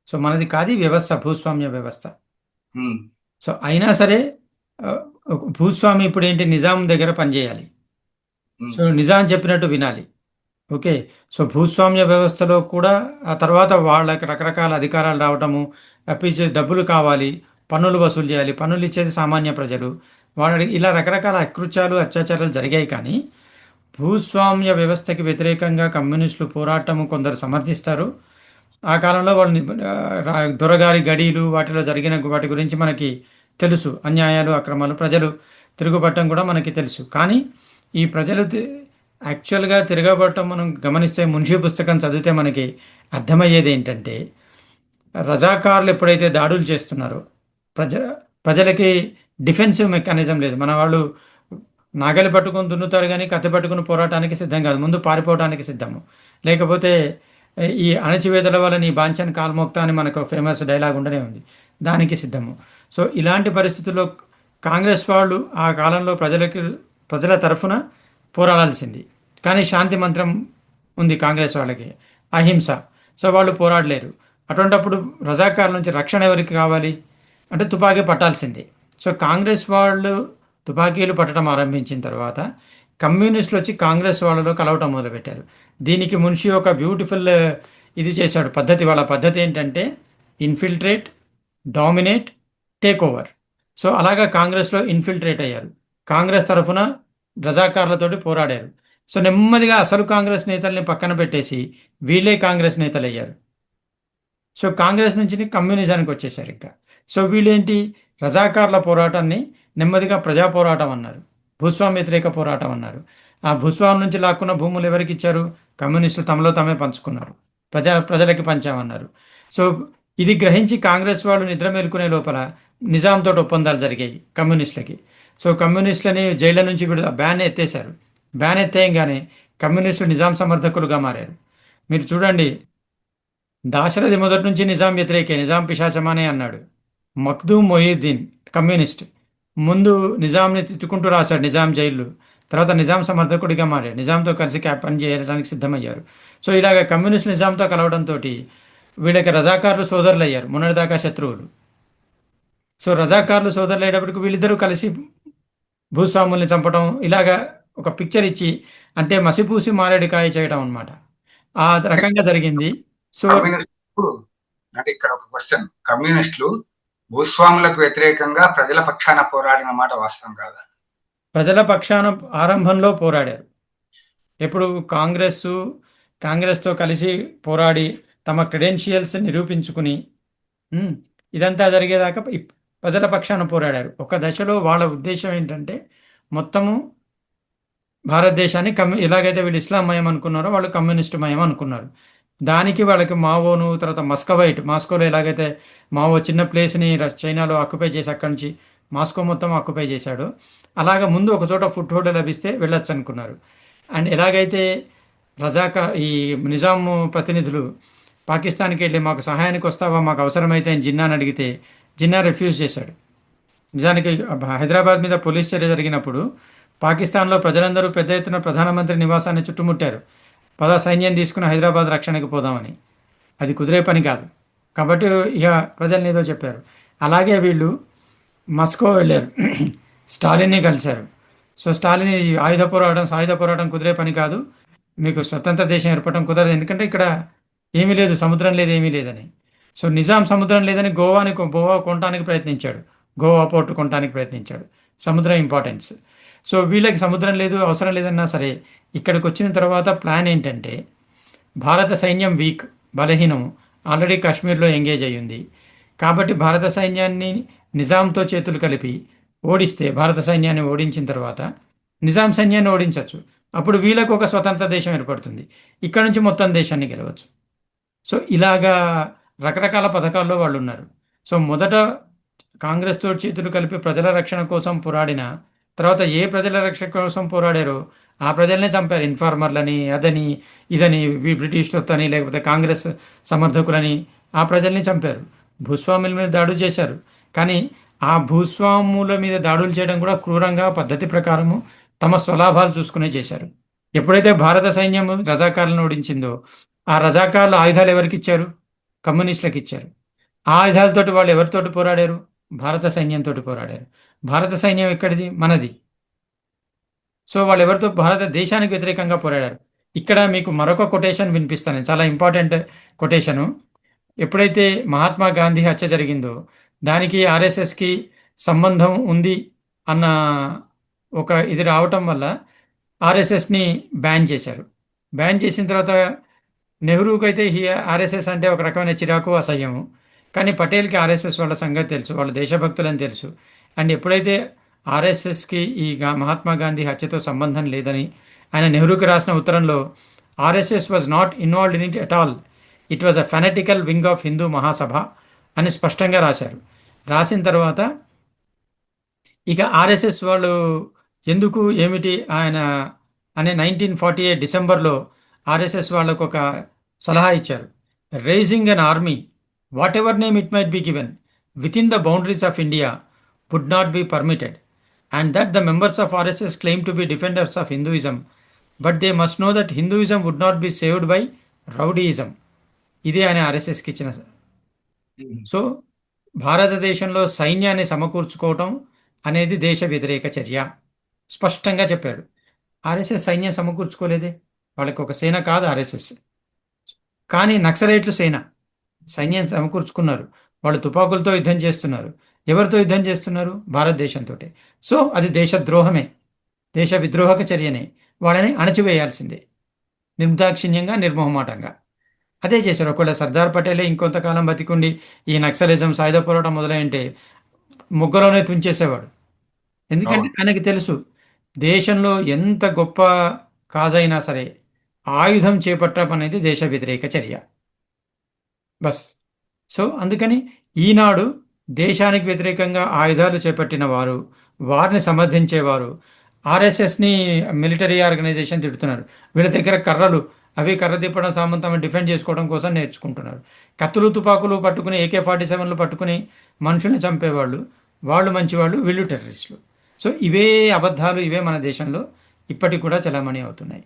సో మనది కాదు ఈ వ్యవస్థ, భూస్వామ్య వ్యవస్థ. సో అయినా సరే భూస్వామి ఇప్పుడు ఏంటి, నిజాం దగ్గర పనిచేయాలి. సో నిజాం చెప్పినట్టు వినాలి. ఓకే. సో భూస్వామ్య వ్యవస్థలో కూడా ఆ తర్వాత వాళ్ళకి రకరకాల అధికారాలు రావటము, అప్పించే డబ్బులు కావాలి, పన్నులు వసూలు చేయాలి, పన్నులు ఇచ్చేది సామాన్య ప్రజలు, వాళ్ళ ఇలా రకరకాల అకృత్యాలు, అత్యాచారాలు జరిగాయి. కానీ భూస్వామ్య వ్యవస్థకి వ్యతిరేకంగా కమ్యూనిస్టులు పోరాటము కొందరు సమర్థిస్తారు. ఆ కాలంలో వాళ్ళు దొరగారి గడీలు వాటిలో జరిగిన వాటి గురించి మనకి తెలుసు. అన్యాయాలు, అక్రమాలు, ప్రజలు తిరుగుబట్టం కూడా మనకి తెలుసు. కానీ ఈ ప్రజలు యాక్చువల్గా తిరగబడటం మనం గమనిస్తే మున్షి పుస్తకం చదివితే మనకి అర్థమయ్యేది ఏంటంటే రజాకార్లు ఎప్పుడైతే దాడులు చేస్తున్నారో ప్రజ ప్రజలకి డిఫెన్సివ్ మెకానిజం లేదు. మన వాళ్ళు నాగలి పట్టుకొని దున్నుతారు కానీ కత్తి పట్టుకుని పోరాటానికి సిద్ధం కాదు, ముందు పారిపోవడానికి సిద్ధము. లేకపోతే ఈ అణచివేతల వల్ల నీ బాంఛన్ కాల్మోక్తా అని మనకు ఫేమస్ డైలాగ్ ఉండనే ఉంది, దానికి సిద్ధము. సో ఇలాంటి పరిస్థితుల్లో కాంగ్రెస్ వాళ్ళు ఆ కాలంలో ప్రజల తరఫున పోరాడాల్సింది. కానీ శాంతి మంత్రం ఉంది కాంగ్రెస్ వాళ్ళకి, అహింస. సో వాళ్ళు పోరాడలేరు. అటువంటప్పుడు రజాకార్ల నుంచి రక్షణ ఎవరికి కావాలి అంటే తుపాకీ పట్టాల్సిందే. సో కాంగ్రెస్ వాళ్ళు తుపాకీలు పట్టడం ఆరంభించిన తర్వాత కమ్యూనిస్టులు వచ్చి కాంగ్రెస్ వాళ్ళలో కలవటం మొదలుపెట్టారు. దీనికి మున్షి ఒక బ్యూటిఫుల్ ఇది చేశాడు పద్ధతి. వాళ్ళ పద్ధతి ఏంటంటే infiltrate, dominate, take over. So అలాగా కాంగ్రెస్లో ఇన్ఫిల్ట్రేట్ అయ్యారు. కాంగ్రెస్ తరఫున రజాకార్లతోటి పోరాడారు. సో నెమ్మదిగా అసలు కాంగ్రెస్ నేతల్ని పక్కన పెట్టేసి వీళ్ళే కాంగ్రెస్ నేతలు అయ్యారు. సో కాంగ్రెస్ నుంచి కమ్యూనిజానికి వచ్చేసారు ఇంకా. సో వీళ్ళేంటి, రజాకార్ల పోరాటాన్ని నెమ్మదిగా ప్రజా పోరాటం అన్నారు, భూస్వామ్య వ్యతిరేక పోరాటం అన్నారు. ఆ భూస్వామి నుంచి లాక్కున్న భూములు ఎవరికి ఇచ్చారు? కమ్యూనిస్టులు తమలో తామే పంచుకున్నారు, ప్రజలకి పంచామన్నారు. సో ఇది గ్రహించి కాంగ్రెస్ వాళ్ళు నిద్ర మేలుకునే లోపల నిజాంతో ఒప్పందాలు జరిగాయి కమ్యూనిస్టులకి. సో కమ్యూనిస్టులని జైళ్ళ నుంచి బ్యాన్ ఎత్తేసారు. బ్యాన్ ఎత్తేయంగానే కమ్యూనిస్టులు నిజాం సమర్థకులుగా మారారు. మీరు చూడండి, దాశరథి మొదటి నుంచి నిజాం వ్యతిరేకే, నిజాం పిశాచమానే అన్నాడు. మఖ్దూమ్ మొహీద్దీన్ కమ్యూనిస్ట్, ముందు నిజాంని తిట్టుకుంటూ రాశాడు నిజాం జైళ్ళు. తర్వాత నిజాం సమర్థకుడిగా మారాడు, నిజాంతో కలిసి పని చేయడానికి సిద్ధమయ్యారు. సో ఇలాగ కమ్యూనిస్ట్ నిజాంతో కలవడంతో వీళ్ళకి రజాకార్లు సోదరులు అయ్యారు, మొన్నటిదాకా శత్రువులు. సో రజాకార్లు సోదరులు అయ్యేటప్పటికి వీళ్ళిద్దరూ కలిసి భూస్వాముల్ని చంపడం, ఇలాగా ఒక పిక్చర్ ఇచ్చి అంటే మసిపూసి మారేడుకాయ చేయడం అనమాట. ఆ రకంగా జరిగింది. సో కమ్యూనిస్టులు అంటే ఇక్కడ ఒక క్వశ్చన్, కమ్యూనిస్టులు భూస్వాములకు వ్యతిరేకంగా ప్రజల పక్షాన పోరాడిన మాట వాస్తవం కాదా? ప్రజల పక్షాన ఆరంభంలో పోరాడారు. ఎప్పుడు కాంగ్రెస్తో కలిసి పోరాడి తమ క్రెడెన్షియల్స్ నిరూపించుకుని ఇదంతా జరిగేదాకా ప్రజల పక్షాన పోరాడారు. ఒక దశలో వాళ్ళ ఉద్దేశం ఏంటంటే మొత్తము భారతదేశాన్ని ఎలాగైతే వీళ్ళు ఇస్లాం మయం అనుకున్నారో వాళ్ళు కమ్యూనిస్ట్ మయం అనుకున్నారు. దానికి వాళ్ళకి మావోను, తర్వాత మాస్కోలో ఎలాగైతే మావో చిన్న ప్లేస్ని చైనాలో ఆక్యుపై చేసి అక్కడి నుంచి మాస్కో మొత్తం ఆక్యుపై చేశాడు, అలాగ ముందు ఒక చోట ఫుట్ హోల్డ్ లభిస్తే వెళ్ళొచ్చు అనుకున్నారు. అండ్ ఎలాగైతే ఈ నిజాం ప్రతినిధులు పాకిస్తాన్కి వెళ్ళి మాకు సహాయానికి వస్తావా, మాకు అవసరమైతే అని జిన్నాని అడిగితే జిన్నా రిఫ్యూజ్ చేశాడు. నిజానికి హైదరాబాద్ మీద పోలీస్ చర్య జరిగినప్పుడు పాకిస్తాన్లో ప్రజలందరూ పెద్ద ఎత్తున ప్రధానమంత్రి నివాసాన్ని చుట్టుముట్టారు, సైన్యం తీసుకుని హైదరాబాద్ రక్షణకి పోదామని. అది కుదిరే పని కాదు కాబట్టి ఇక ప్రజల్ని ఏదో చెప్పారు. అలాగే వీళ్ళు మస్కో వెళ్ళారు, స్టాలిన్ని కలిశారు. సో స్టాలిన్ సాయుధ పోరాటం కుదిరే పని కాదు, మీకు స్వతంత్ర దేశం ఏర్పడటం కుదరదు, ఎందుకంటే ఇక్కడ ఏమీ లేదు, సముద్రం లేదు, ఏమీ లేదని. సో నిజాం సముద్రం లేదని గోవా కొనడానికి ప్రయత్నించాడు, గోవా పోర్టు కొనడానికి ప్రయత్నించాడు, సముద్రం ఇంపార్టెన్స్. సో వీళ్ళకి సముద్రం లేదు, అవసరం లేదన్నా సరే ఇక్కడికి వచ్చిన తర్వాత ప్లాన్ ఏంటంటే భారత సైన్యం వీక్, బలహీనం, ఆల్రెడీ కాశ్మీర్లో ఎంగేజ్ అయ్యింది కాబట్టి భారత సైన్యాన్ని నిజాంతో చేతులు కలిపి ఓడిస్తే, భారత సైన్యాన్ని ఓడించిన తర్వాత నిజాం సైన్యాన్ని ఓడించవచ్చు. అప్పుడు వీళ్ళకు ఒక స్వతంత్ర దేశం ఏర్పడుతుంది, ఇక్కడ నుంచి మొత్తం దేశాన్ని గెలవచ్చు. సో ఇలాగా రకరకాల పథకాల్లో వాళ్ళు ఉన్నారు. సో మొదట కాంగ్రెస్తో చేతులు కలిపి ప్రజల రక్షణ కోసం పోరాడిన తర్వాత ఏ ప్రజల రక్షణ కోసం పోరాడారో ఆ ప్రజలనే చంపారు. ఇన్ఫార్మర్లని, అదని ఇదని, బ్రిటిష్ తొత్తని, లేకపోతే కాంగ్రెస్ సమర్థకులని ఆ ప్రజల్ని చంపారు. భూస్వాముల మీద దాడులు చేశారు, కానీ ఆ భూస్వాముల మీద దాడులు చేయడం కూడా క్రూరంగా పద్ధతి ప్రకారము తమ స్వలాభాలు చూసుకునే చేశారు. ఎప్పుడైతే భారత సైన్యం రజాకార్లను ఓడించిందో ఆ రజాకార్ల ఆయుధాలు ఎవరికి ఇచ్చారు? కమ్యూనిస్టులకు ఇచ్చారు. ఆ ఆయుధాలతోటి వాళ్ళు ఎవరితోటి పోరాడారు? భారత సైన్యంతో పోరాడారు. భారత సైన్యం ఎక్కడిది? మనది. సో వాళ్ళు ఎవరితో? భారతదేశానికి వ్యతిరేకంగా పోరాడారు. ఇక్కడ మీకు మరొక కొటేషన్ వినిపిస్తాను, చాలా ఇంపార్టెంట్ కొటేషను. ఎప్పుడైతే మహాత్మా గాంధీ హత్య జరిగిందో దానికి ఆర్ఎస్ఎస్కి సంబంధం ఉంది అన్న ఒక ఇది రావటం వల్ల ఆర్ఎస్ఎస్ని బ్యాన్ చేశారు. బ్యాన్ చేసిన తర్వాత నెహ్రూకి అయితే ఆర్ఎస్ఎస్ అంటే ఒక రకమైన చిరాకు, అసహ్యము. కానీ పటేల్కి ఆర్ఎస్ఎస్ వాళ్ళ సంగతి తెలుసు, వాళ్ళ దేశభక్తులని తెలుసు. అండ్ ఎప్పుడైతే ఆర్ఎస్ఎస్కి ఈ మహాత్మా గాంధీ హత్యతో సంబంధం లేదని ఆయన నెహ్రూకి రాసిన ఉత్తరంలో RSS was not involved in it at all, it was a fanatical wing of Hindu Mahasabha అని స్పష్టంగా రాశారు. రాసిన తర్వాత ఇక ఆర్ఎస్ఎస్ వాళ్ళు ఎందుకు ఏమిటి ఆయన అనే 1948 డిసెంబర్లో ఆర్ఎస్ఎస్ వాళ్ళకు ఒక సలహా ఇచ్చారు. Raising an army, whatever name it might be given, within the boundaries of India would not be permitted, and that the members of RSS claim to be defenders of Hinduism, but they must know that Hinduism would not be saved by rowdyism. ఇదే ఆయన ఆర్ఎస్ఎస్కి ఇచ్చిన. So భారతదేశంలో సైన్యాన్ని సమకూర్చుకోవటం అనేది దేశ వ్యతిరేక చర్య స్పష్టంగా చెప్పాడు. ఆర్ఎస్ఎస్ సైన్యం సమకూర్చుకోలేదే, వాళ్ళకి ఒక సేన కాదు ఆర్ఎస్ఎస్. కానీ నక్సలైట్లు సేన, సైన్యం సమకూర్చుకున్నారు. వాళ్ళు తుపాకులతో యుద్ధం చేస్తున్నారు. ఎవరితో యుద్ధం చేస్తున్నారు? భారతదేశంతో. సో అది దేశద్రోహమే, దేశ విద్రోహక చర్యనే. వాళ్ళని అణచివేయాల్సిందే, నిర్దాక్షిణ్యంగా, నిర్మోహమాటంగా. అదే చేశారు. ఒకవేళ సర్దార్ పటేలే ఇంకొంతకాలం బతికుండి ఈ నక్సలిజం, సాయుధ పోరాటం మొదలైంటే ముగ్గులోనే తుంచేసేవాడు. ఎందుకంటే అవును. ఆయనకి తెలుసు దేశంలో ఎంత గొప్ప కాజైనా సరే ఆయుధం చేపట్టడం అనేది దేశ వ్యతిరేక చర్య. బస్. సో అందుకని ఈనాడు దేశానికి వ్యతిరేకంగా ఆయుధాలు చేపట్టిన వారు, వారిని సమర్థించేవారు ఆర్ఎస్ఎస్ని మిలిటరీ ఆర్గనైజేషన్ తిడుతున్నారు. వీళ్ళ దగ్గర కర్రలు, అవి కర్ర తిప్పడం, సామంతం డిఫెండ్ చేసుకోవడం కోసం నేర్చుకుంటున్నారు. కత్తులు తుపాకులు పట్టుకుని, AK-47లు పట్టుకుని మనుషుల్ని చంపేవాళ్ళు వాళ్ళు మంచివాళ్ళు, వీళ్ళు టెర్రరిస్టులు. సో ఇవే అబద్ధాలు, ఇవే మన దేశంలో ఇప్పటికి కూడా చలామణి అవుతున్నాయి.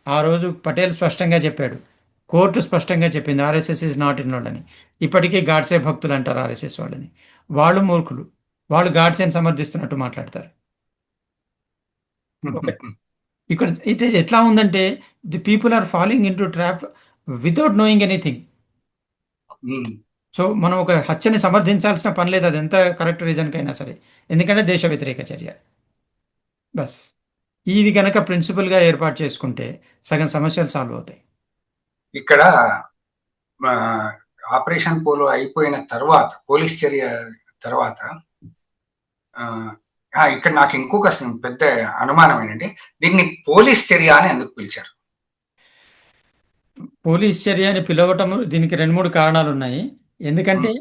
ఆ రోజు పటేల్ స్పష్టంగా చెప్పాడు, కోర్టు స్పష్టంగా చెప్పింది ఆర్ఎస్ఎస్ ఈజ్ నాట్ ఇన్వాల్వ్డ్ అని. ఇప్పటికీ గాడ్సే భక్తులు అంటారు ఆర్ఎస్ఎస్ వాళ్ళని. వాళ్ళు మూర్ఖులు, వాళ్ళు గాడ్సేని సమర్థిస్తున్నట్టు మాట్లాడతారు. ఓకే. ఇక్కడ అయితే ఎట్లా ఉందంటే the people are following into trap without knowing anything. So మనం ఒక హత్యని సమర్థించాల్సిన పని లేదు, అది ఎంత కరెక్ట్ రీజన్కైనా సరే, ఎందుకంటే దేశ వ్యతిరేక చర్య. బస్ ఇది కనుక ప్రిన్సిపల్గా ఏర్పాటు చేసుకుంటే సగం సమస్యలు సాల్వ్ అవుతాయి. ఇక్కడ ఆపరేషన్ పోలో అయిపోయిన తర్వాత, పోలీస్ చర్య తర్వాత, ఇక్కడ నాకు ఇంకొక పెద్ద అనుమానం ఏంటంటే దీన్ని పోలీస్ చర్య అని ఎందుకు పిలిచారు? పోలీస్ చర్య అని పిలవటం దీనికి 2-3 కారణాలు ఉన్నాయి. ఎందుకంటే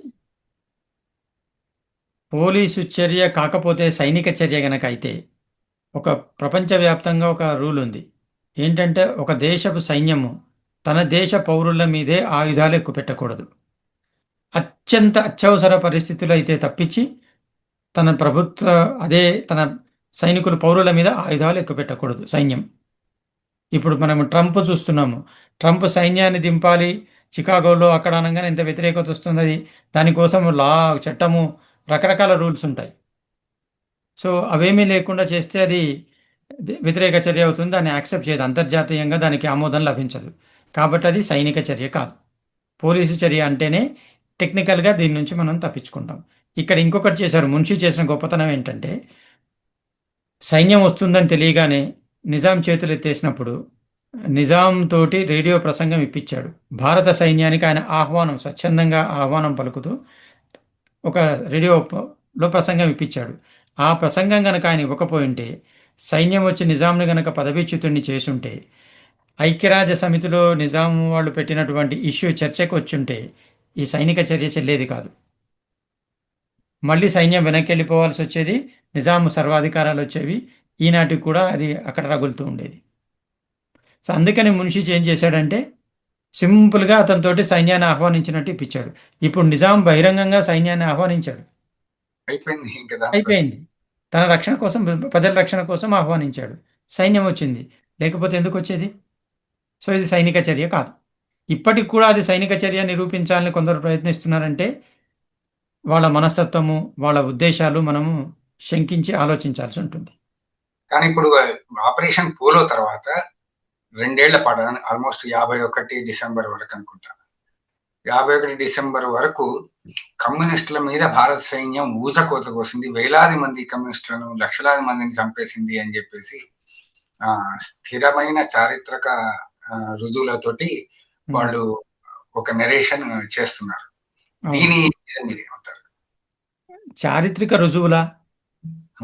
పోలీసు చర్య కాకపోతే సైనిక చర్య గనక అయితే, ఒక ప్రపంచవ్యాప్తంగా ఒక రూల్ ఉంది. ఏంటంటే ఒక దేశపు సైన్యము తన దేశ పౌరుల మీదే ఆయుధాలు ఎక్కువ పెట్టకూడదు. అత్యంత అత్యవసర పరిస్థితులు అయితే తప్పించి తన ప్రభుత్వ అదే తన సైనికులు, పౌరుల మీద ఆయుధాలు ఎక్కువ పెట్టకూడదు సైన్యం. ఇప్పుడు మనం ట్రంప్ చూస్తున్నాము. ట్రంప్ సైన్యాన్ని దింపాలి చికాగోలో అక్కడ అనగానే ఎంత వ్యతిరేకత వస్తుంది. దానికోసం చట్టము, రకరకాల రూల్స్ ఉంటాయి. సో అవేమీ లేకుండా చేస్తే అది వ్యతిరేక చర్య అవుతుంది. దాన్ని యాక్సెప్ట్ చేయదు, అంతర్జాతీయంగా దానికి ఆమోదం లభించదు. కాబట్టి అది సైనిక చర్య కాదు. పోలీసు చర్య అంటేనే టెక్నికల్గా దీని నుంచి మనం తప్పించుకుంటాం. ఇక్కడ ఇంకొకటి చేశారు, మున్షి చేసిన గొప్పతనం ఏంటంటే సైన్యం వస్తుందని తెలియగానే నిజాం చేతులు ఎత్తేసినప్పుడు నిజాం తోటి రేడియో ప్రసంగం ఇప్పించాడు. భారత సైన్యానికి ఆయన ఆహ్వానం, స్వచ్ఛందంగా ఆహ్వానం పలుకుతూ ఒక రేడియోలో ప్రసంగం ఇప్పించాడు. ఆ ప్రసంగం గనక ఆయన ఇవ్వకపోయింటే, సైన్యం వచ్చి నిజాంని గనక పదవీచ్యుతుడిని చేసుంటే, ఐక్యరాజ్య సమితిలో నిజాం వాళ్ళు పెట్టినటువంటి ఇష్యూ చర్చకు వచ్చుంటే ఈ సైనిక చర్య చెల్లేది కాదు. మళ్ళీ సైన్యం వెనక్కి వెళ్ళిపోవాల్సి వచ్చేది, నిజాం సర్వాధికారాలు వచ్చేవి. ఈనాటికి కూడా అది అక్కడ రగులుతూ ఉండేది. సో అందుకని మున్షి ఏం చేశాడంటే సింపుల్గా అతనితోటి సైన్యాన్ని ఆహ్వానించినట్టు ఇప్పించాడు. ఇప్పుడు నిజాం బహిరంగంగా సైన్యాన్ని ఆహ్వానించాడు. అయిపోయింది, అయిపోయింది. తన రక్షణ కోసం, ప్రజల రక్షణ కోసం ఆహ్వానించాడు. సైన్యం వచ్చింది, లేకపోతే ఎందుకు వచ్చేది? సో ఇది సైనిక చర్య కాదు. ఇప్పటికి కూడా అది సైనిక చర్య నిరూపించాలని కొందరు ప్రయత్నిస్తున్నారంటే వాళ్ళ మనస్తత్వము, వాళ్ళ ఉద్దేశాలు మనము శంకించి ఆలోచించాల్సి ఉంటుంది. కానీ ఇప్పుడు ఆపరేషన్ పోలో తర్వాత 2 ఏళ్ల పాటు, ఆల్మోస్ట్ 51 డిసెంబర్ వరకు అనుకుంటా, 51 డిసెంబర్ వరకు కమ్యూనిస్టుల మీద భారత సైన్యం ఊచకోత కోసింది. వేలాది మంది కమ్యూనిస్టులను, లక్షలాది మందిని చంపేసింది అని చెప్పేసి స్థిరమైన చారిత్రక రుజువులతోటి వాళ్ళు ఒక నెరేషన్ చేస్తున్నారు. దీని మీరు ఏమంటారు? చారిత్రక రుజువులా?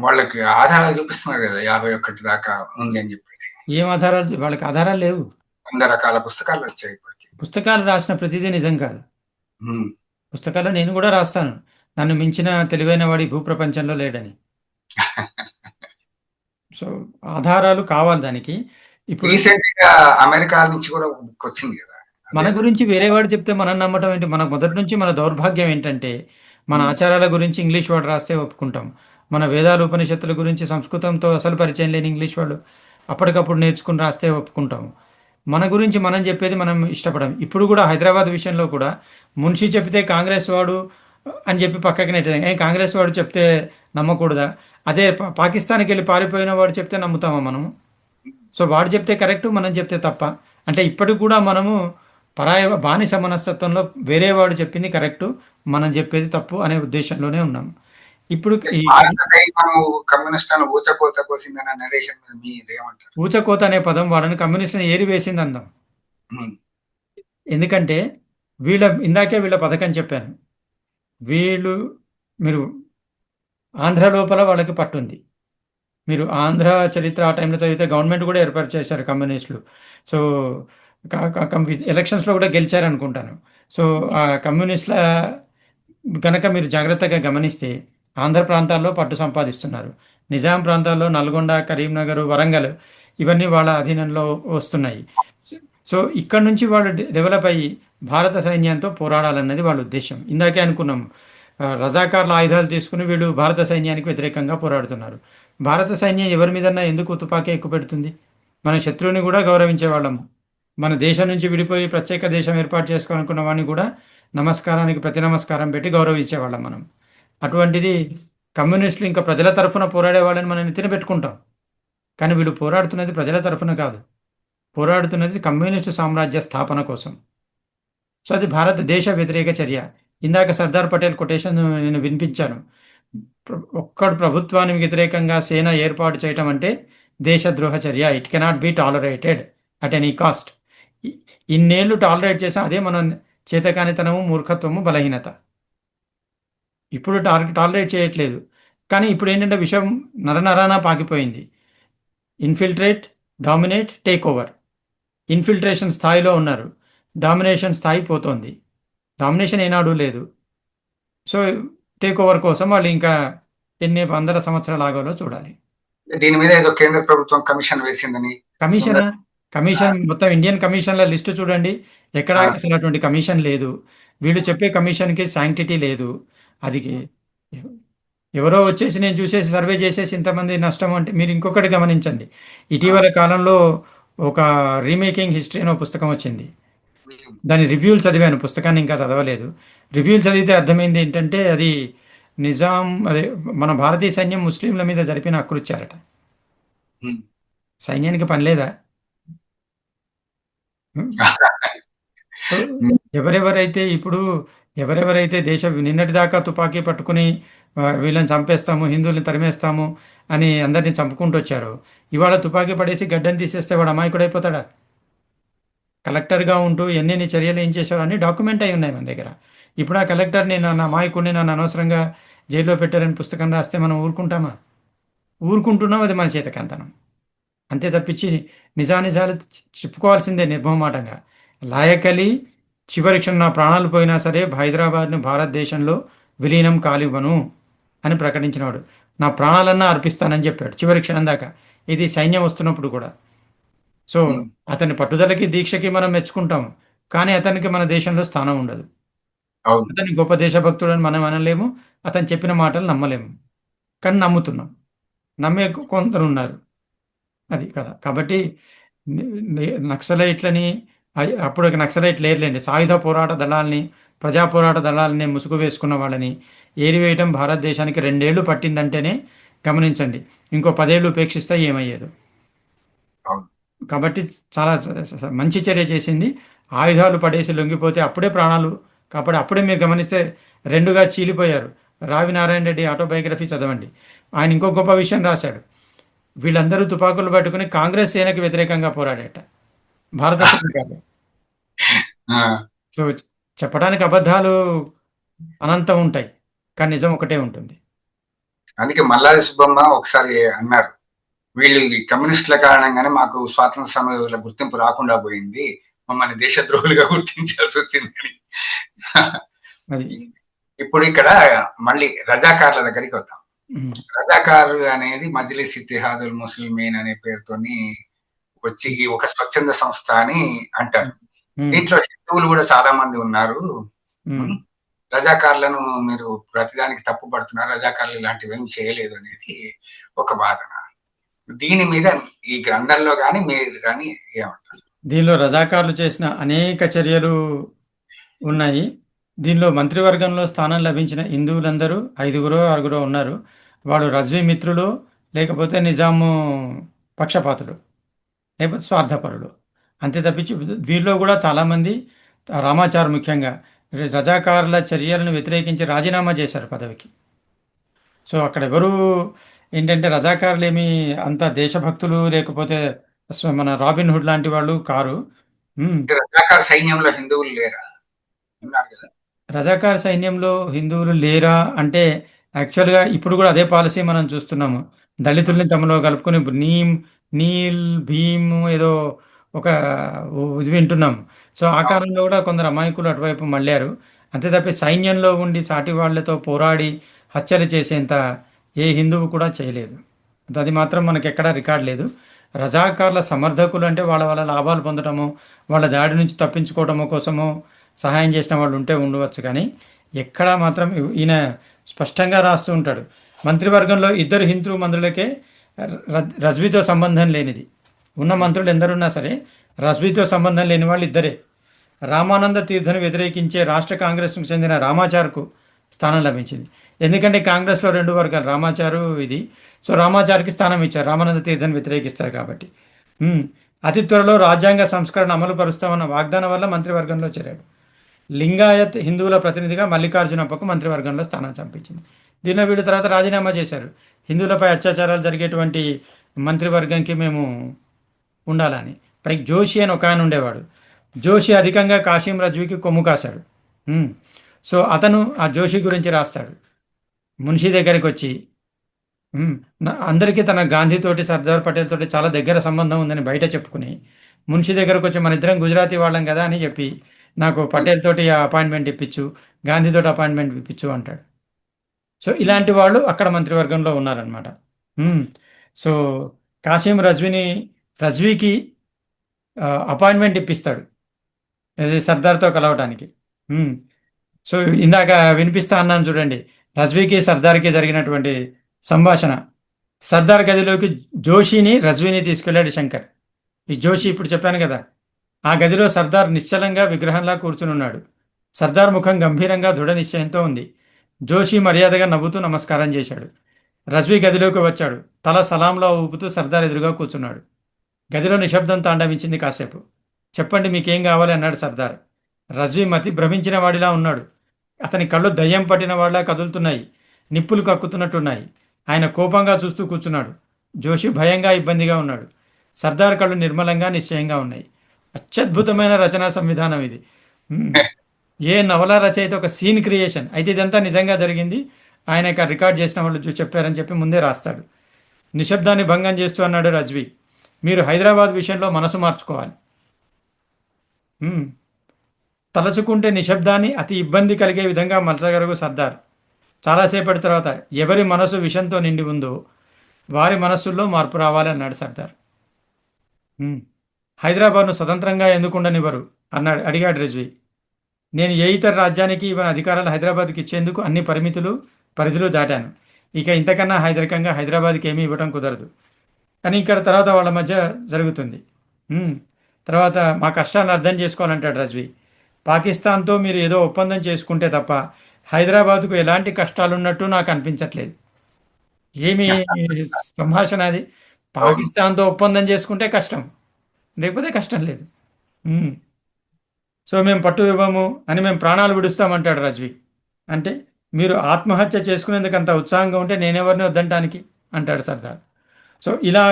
వాళ్ళకి ఆధారాలు చూపిస్తున్నారు కదా 51 దాకా ఉంది అని చెప్పేసి. ఏం ఆధారాలు? వాళ్ళకి ఆధారాలు లేవు. 100 రకాల పుస్తకాలు వచ్చాయి ఇప్పటికి. పుస్తకాలు రాసిన ప్రతిదీ నిజం కాదు. హ్మ్. పుస్తకాల్లో నేను కూడా రాస్తాను. నన్ను మించిన తెలివైన వాడు ఈ భూప్రపంచంలో లేడని. సో, ఆధారాలు కావాలి దానికి. ఇప్పుడు రీసెంట్‌గా అమెరికా నుంచి కూడా ఒక బుక్ వచ్చింది కదా! మన అదేదో గురించి వేరే వాడు చెప్తే మనం నమ్మటం ఏంటి? మన మొదటి నుంచి మన దౌర్భాగ్యం ఏంటంటే, మన హ్మ్. ఆచారాల గురించి ఇంగ్లీష్ వాడు రాస్తే ఒప్పుకుంటాం. మన వేదాలు, ఉపనిషత్తుల గురించి సంస్కృతంతో అసలు పరిచయం లేని ఇంగ్లీష్ వాడు అప్పటికప్పుడు నేర్చుకుని రాస్తే ఒప్పుకుంటాము. మన గురించి మనం చెప్పేది మనం ఇష్టపడం. ఇప్పుడు కూడా హైదరాబాద్ విషయంలో కూడా మున్షి చెప్తే కాంగ్రెస్ వాడు అని చెప్పి పక్కకి నెట్టేది. కాంగ్రెస్ వాడు చెప్తే నమ్మకూడదా? అదే పాకిస్తాన్‌కి వెళ్ళి పారిపోయిన వాడు చెప్తే నమ్ముతామా మనము? సో వాడు చెప్తే కరెక్టు, మనం చెప్తే తప్ప. అంటే ఇప్పటికి కూడా మనము పరాయ బానిస మనస్తత్వంలో వేరే వాడు చెప్పింది కరెక్టు, మనం చెప్పేది తప్పు అనే ఉద్దేశంలోనే ఉన్నాం. ఇప్పుడు ఈ భారత సైన్యం కమ్యూనిస్టులను ఊచకోత కోసిందన్న నరేషన్ మీద మీరేమంటారు? ఊచకోత అనే పదం వాడని కమ్యూనిస్టులను ఏరివేసింది అందాం. హ్మ్. ఎందుకంటే ఇందాకే వీళ్ళ పథకం చెప్పాను. వీళ్ళు మీరు ఆంధ్ర లోపల వాళ్ళకి పట్టుంది. మీరు ఆంధ్ర చరిత్ర ఆ టైంలో చదివితే గవర్నమెంట్ కూడా ఏర్పాటు చేశారు కమ్యూనిస్టులు. సో ఎలక్షన్స్లో కూడా గెలిచారనుకుంటాను. సో ఆ కమ్యూనిస్టుల కనుక మీరు జాగ్రత్తగా గమనిస్తే ఆంధ్ర ప్రాంతాల్లో పట్టు సంపాదిస్తున్నారు. నిజాం ప్రాంతాల్లో నల్గొండ, కరీంనగర్, వరంగల్ ఇవన్నీ వాళ్ళ అధీనంలో వస్తున్నాయి. సో ఇక్కడ నుంచి వాళ్ళు డెవలప్ అయ్యి భారత సైన్యంతో పోరాడాలన్నది వాళ్ళ ఉద్దేశం. ఇందాకే అనుకున్నాం, రజాకార్ల ఆయుధాలు తీసుకుని వీళ్ళు భారత సైన్యానికి వ్యతిరేకంగా పోరాడుతున్నారు. భారత సైన్యం ఎవరి మీదన్నా ఎందుకు తుపాకీ ఎక్కుపెడుతుంది? మన శత్రువుని కూడా గౌరవించేవాళ్ళము. మన దేశం నుంచి విడిపోయి ప్రత్యేక దేశం ఏర్పాటు చేసుకోవాలనుకున్న వాడిని కూడా నమస్కారానికి ప్రతి నమస్కారం పెట్టి గౌరవించేవాళ్ళం మనం. అటువంటిది కమ్యూనిస్టులు ఇంకా ప్రజల తరఫున పోరాడే వాళ్ళని మనం నెత్తిన పెట్టుకుంటాం. కానీ వీళ్ళు పోరాడుతున్నది ప్రజల తరఫున కాదు. పోరాడుతున్నది కమ్యూనిస్టు సామ్రాజ్య స్థాపన కోసం. సో అది భారతదేశ వ్యతిరేక చర్య. ఇందాక సర్దార్ పటేల్ కొటేషన్ నేను వినిపించాను. ఒక్కడు ప్రభుత్వానికి వ్యతిరేకంగా సేన ఏర్పాటు చేయటం అంటే దేశద్రోహ చర్య. It cannot be tolerated at any cost. ఇన్నేళ్ళు టాలరేట్ చేసాం, అదే మన చేతకానితనము, మూర్ఖత్వము, బలహీనత. ఇప్పుడు టాలరేట్ చేయట్లేదు. కానీ ఇప్పుడు ఏంటంటే విషయం నరనరాన పాకిపోయింది. Infiltrate, dominate, take over. Infiltration స్థాయిలో ఉన్నారు, డామినేషన్ స్థాయి పోతోంది. డామినేషన్ ఏనాడు లేదు. సో టేక్ ఓవర్ కోసం వాళ్ళు ఇంకా ఎన్ని వందల సంవత్సరాలు ఆగాలో చూడాలి. దీని మీద ఏదో కేంద్ర ప్రభుత్వం కమిషన్ వేసిందని కమిషనా? సుందర్ ఆ! కమిషన్ మొత్తం ఇండియన్ కమిషన్ల లిస్టు చూడండి. ఎక్కడ ఆ! అసలు అటువంటి కమిషన్ లేదు. వీళ్ళు చెప్పే కమిషన్కి శాంక్టిటీ లేదు. అది ఎవరో వచ్చేసి నేను చూసేసి సర్వే చేసేసి ఇంతమంది నష్టం అంటే, మీరు ఇంకొకటి గమనించండి. ఆ! ఇటీవల కాలంలో ఒక రీమేకింగ్ హిస్టరీ అనే ఒక పుస్తకం వచ్చింది. హ్మ్. దాని రివ్యూలు చదివాను, పుస్తకాన్ని ఇంకా చదవలేదు. రివ్యూలు చదివితే అర్థమైంది ఏంటంటే అది నిజాం అదే మన భారతీయ సైన్యం ముస్లింల మీద జరిపిన అకృత్యాలట. హ్మ్. సైన్యానికి పని లేదా? సో హ్మ్. ఎవరెవరైతే ఇప్పుడు ఎవరెవరైతే నిన్నటిదాకా తుపాకీ పట్టుకుని వీళ్ళని చంపేస్తాము, హిందువుల్ని తరిమేస్తాము అని అందరినీ చంపుకుంటూ వచ్చారు, ఇవాళ తుపాకీ పడేసి గడ్డని తీసేస్తే వాడు అమాయకుడైపోతాడా? కలెక్టర్గా ఉంటూ ఎన్నెన్ని చర్యలు ఏం చేశారో అన్ని డాక్యుమెంట్ అయి ఉన్నాయి మన దగ్గర. ఇప్పుడు ఆ కలెక్టర్ని నన్ను అమాయకుడిని నన్ను అనవసరంగా జైల్లో పెట్టారని పుస్తకం రాస్తే మనం ఊరుకుంటామా? ఊరుకుంటున్నాం, అది మన చేతకంతనం. అంతే తప్పించి నిజానిజాలు చెప్పుకోవాల్సిందే నిర్మోహమాటంగా. లాయకలి చివరి క్షణం నా ప్రాణాలు పోయినా సరే హైదరాబాద్ను భారతదేశంలో విలీనం కాలివ్వను అని ప్రకటించినవాడు. నా ప్రాణాలన్నా అర్పిస్తానని చెప్పాడు చివరి క్షణం దాకా. ఇది సైన్యం వస్తున్నప్పుడు కూడా. సో హ్మ్. అతని పట్టుదలకి, దీక్షకి మనం మెచ్చుకుంటాము. కానీ అతనికి మన దేశంలో స్థానం ఉండదు. అవును. అతన్ని గొప్ప దేశభక్తుడని మనం అనలేము. అతను చెప్పిన మాటలు నమ్మలేము. కానీ నమ్ముతున్నాం. నమ్మే కొందరున్నారు. అది కదా. కాబట్టి నక్సలైట్లని అప్పుడు నక్సలైట్ లేరులేండి. సాయుధ పోరాట దళాల్ని, ప్రజా పోరాట దళాలని ముసుగు వేసుకున్న వాళ్ళని ఏరివేయటం భారతదేశానికి 2 ఏళ్ళు పట్టిందంటేనే గమనించండి. ఇంకో 10 ఏళ్ళు ఉపేక్షిస్తే ఏమయ్యేదో. అవును. కాబట్టి చాలా మంచి చర్య చేసింది. ఆయుధాలు పడేసి లొంగిపోతే అప్పుడే ప్రాణాలు కాపాడి అప్పుడే మీరు గమనిస్తే 2గా చీలిపోయారు. రావి నారాయణ రెడ్డి ఆటోబయోగ్రఫీ చదవండి. ఆయన ఇంకో గొప్ప విషయం రాశాడు. వీళ్ళందరూ తుపాకులు పట్టుకుని కాంగ్రెస్ సేనకి వ్యతిరేకంగా పోరాడేట, భారత సేన కాదు. ఆ! సో చెప్పడానికి అబద్ధాలు అనంతం ఉంటాయి, కానీ నిజం ఒకటే ఉంటుంది. అందుకే మల్లాది సుబ్బమ్మ ఒకసారి అన్నారు. వీళ్ళు ఈ కమ్యూనిస్టుల కారణంగానే మాకు స్వాతంత్ర సమరయోధుల గుర్తింపు రాకుండా పోయింది. మమ్మల్ని దేశద్రోహులుగా గుర్తించాల్సి వచ్చిందని. అది. ఇప్పుడు ఇక్కడ మళ్ళీ రజాకార్ల దగ్గరికి వద్దాం. హ్మ్. రజాకార్ అనేది మజ్లిస్ ఇత్తిహాదుల్ ముస్లిమీన్ అనే పేరుతోని వచ్చి ఈ ఒక స్వచ్ఛంద సంస్థ అని అంటారు. హ్మ్. దీంట్లో హిందువులు కూడా చాలా మంది ఉన్నారు. హ్మ్. హ్మ్. రజాకార్లను మీరు ప్రతిదానికి తప్పుపడుతున్నారు. రజాకార్లు ఇలాంటివేమి చేయలేదు అనేది ఒక వాదన. దీని మీద ఈ గ్రంథంలో గాని మీరు గాని ఏమంటారు? దీనిలో రజాకార్లు చేసిన అనేక చర్యలు ఉన్నాయి. దీనిలో మంత్రివర్గంలో స్థానం లభించిన హిందువులందరూ 5గురో, 6గురో ఉన్నారు. వాళ్ళు రజ్వీ మిత్రులు, లేకపోతే నిజాము పక్షపాతులు, లేకపోతే స్వార్థపరులు. అంతే తప్పించి వీరిలో కూడా చాలామంది రామాచార్ ముఖ్యంగా రజాకారుల చర్యలను వ్యతిరేకించి రాజీనామా చేశారు పదవికి. సో అక్కడ ఎవరు ఏంటంటే రజాకారులు ఏమి అంత దేశభక్తులు లేకపోతే మన రాబిన్ హుడ్ లాంటి వాళ్ళు కారు. ఉమ్. అంటే రజాకార్ సైన్యంలో హిందువులు లేరా? ఉన్నారు కదా! రజాకార్ సైన్యంలో హిందువులు లేరా అంటే యాక్చువల్గా ఇప్పుడు కూడా అదే పాలసీ మనం చూస్తున్నాము. దళితుల్ని తమలో కలుపుకొని నీల్ భీమ్ ఏదో ఒక ఇది వింటున్నాము. సో ఆ అవును. కాలంలో కూడా కొందరు అమాయకులు అటువైపు మళ్ళారు. అంతే తప్పి సైన్యంలో ఉండి సాటి వాళ్ళతో పోరాడి హత్యలు చేసేంత ఏ హిందువు కూడా చేయలేదు. అది మాత్రం మనకి ఎక్కడా రికార్డ్ లేదు. రజాకార్ల సమర్థకులు అంటే వాళ్ళ వాళ్ళ లాభాలు పొందటము, వాళ్ళ దాడి నుంచి తప్పించుకోవటము కోసము సహాయం చేసిన వాళ్ళు ఉంటే ఉండవచ్చు, కానీ ఎక్కడా మాత్రం ఈయన స్పష్టంగా రాస్తూ ఉంటాడు. మంత్రివర్గంలో 2 హిందూ మంత్రులకే రజ్వీతో సంబంధం లేనిది. ఉన్న మంత్రులు ఎందరున్నా సరే రజ్వీతో సంబంధం లేని వాళ్ళు ఇద్దరే. రామానంద తీర్థను వ్యతిరేకించే రాష్ట్ర కాంగ్రెస్కు చెందిన రామాచార్కు స్థానం లభించింది. ఎందుకంటే కాంగ్రెస్లో 2 వర్గాలు, రామాచారు ఇది. సో రామాచార్కి స్థానం ఇచ్చారు, రామానంద తీర్థను వ్యతిరేకిస్తారు కాబట్టి. ఉమ్. అతి త్వరలో రాజ్యాంగ సంస్కరణ అమలు పరుస్తామన్న వాగ్దానం వల్ల మంత్రివర్గంలో చేరాడు. లింగాయత్ హిందువుల ప్రతినిధిగా మల్లికార్జునప్పకు మంత్రివర్గంలో స్థానం సంపించింది. దీనిలో వీళ్ళు తర్వాత రాజీనామా చేశారు. హిందువులపై అత్యాచారాలు జరిగేటువంటి మంత్రివర్గంకి మేము ఉండాలని. పైకి జోషి అని ఒక ఆయన ఉండేవాడు. జోషి అధికంగా కాశీం రజ్వీకి కొమ్ము కాశాడు. ఉమ్. సో అతను ఆ జోషి గురించి రాస్తాడు. మున్షి దగ్గరికి వచ్చి అందరికీ తన గాంధీతోటి సర్దార్ పటేల్ తోటి చాలా దగ్గర సంబంధం ఉందని బయట చెప్పుకుని మున్షి దగ్గరకు వచ్చి మన ఇద్దరం గుజరాతీ వాళ్ళం కదా అని చెప్పి నాకు పటేల్ తోటి అపాయింట్మెంట్ ఇప్పించు, గాంధీ తోటి అపాయింట్మెంట్ ఇప్పించు అంటాడు. సో ఇలాంటి వాళ్ళు అక్కడ మంత్రివర్గంలో ఉన్నారనమాట. సో కాసిం రజ్వీకి అపాయింట్మెంట్ ఇప్పిస్తాడు ఇది సర్దార్తో కలవటానికి. ఉమ్. సో ఇందాక వినిపిస్తా అన్నాను చూడండి, రజ్వీకి సర్దార్కి జరిగినటువంటి సంభాషణ. సర్దార్ గదిలోకి జోషిని రజ్వీని తీసుకెళ్ళాడు శంకర్. ఈ జోషి ఇప్పుడు చెప్పాను కదా, ఆ గదిలో సర్దార్ నిశ్చలంగా విగ్రహంలా కూర్చునున్నాడు. సర్దార్ ముఖం గంభీరంగా దృఢ నిశ్చయంతో ఉంది. జోషి మర్యాదగా నవ్వుతూ నమస్కారం చేశాడు. రజ్వీ గదిలోకి వచ్చాడు. తల సలాంలో ఊపుతూ సర్దార్ ఎదురుగా కూర్చున్నాడు. గదిలో నిశ్శబ్దం తాండవించింది కాసేపు. చెప్పండి, మీకేం కావాలి అన్నాడు సర్దార్. రజ్వీ మతి భ్రమించిన వాడిలా ఉన్నాడు. అతని కళ్ళు దయ్యం పట్టిన వాళ్ళ కదులుతున్నాయి, నిప్పులు కక్కుతున్నట్టున్నాయి. ఆయన కోపంగా చూస్తూ కూర్చున్నాడు. జోషి భయంగా ఇబ్బందిగా ఉన్నాడు. సర్దార్ కళ్ళు నిర్మలంగా నిశ్చయంగా ఉన్నాయి. అత్యద్భుతమైన రచనా సంవిధానం ఇది. మ్మ్. ఏ నవల రచయిత ఒక సీన్ క్రియేషన్ అయితే ఇదంతా నిజంగా జరిగింది, ఆయన రికార్డ్ చేసిన వాళ్ళు చెప్పారని చెప్పి ముందే రాస్తాడు. నిశ్శబ్దాన్ని భంగం చేస్తూ అన్నాడు రజ్వీ, మీరు హైదరాబాద్ విషయంలో మనసు మార్చుకోవాలి. తలచుకుంటే నిశ్శబ్దాన్ని అతి ఇబ్బంది కలిగే విధంగా మలచగలుగు సర్దార్. చాలాసేపటి తర్వాత ఎవరి మనసు విషంతో నిండి ఉందో వారి మనస్సుల్లో మార్పు రావాలి అన్నాడు సర్దార్. హైదరాబాద్ను స్వతంత్రంగా ఎందుకు ఉండనివ్వరు అడిగాడు రిజ్వీ. నేను ఏ ఇతర రాజ్యానికి ఇవ్వని అధికారాలు హైదరాబాద్కి ఇచ్చేందుకు అన్ని పరిధులు దాటాను. ఇక ఇంతకన్నా హైదరాబాద్కి ఏమీ ఇవ్వడం కుదరదు. కానీ ఇక్కడ తర్వాత వాళ్ళ మధ్య జరుగుతుంది. తర్వాత మా కష్టాన్ని అర్థం చేసుకోవాలంటాడు రజ్వీ. పాకిస్తాన్తో మీరు ఏదో ఒప్పందం చేసుకుంటే తప్ప హైదరాబాద్కు ఎలాంటి కష్టాలు ఉన్నట్టు నాకు అనిపించట్లేదు. ఏమి సంభాషణ అది? పాకిస్తాన్తో ఒప్పందం చేసుకుంటే కష్టం, లేకపోతే కష్టం లేదు. సో మేము పట్టు ఇవ్వము అని మేము ప్రాణాలు విడుస్తామంటాడు రజ్వీ. అంటే మీరు ఆత్మహత్య చేసుకునేందుకు అంత ఉత్సాహంగా ఉంటే నేనెవరిని వద్దంటానికి అంటాడు సర్దార్. సో ఇలా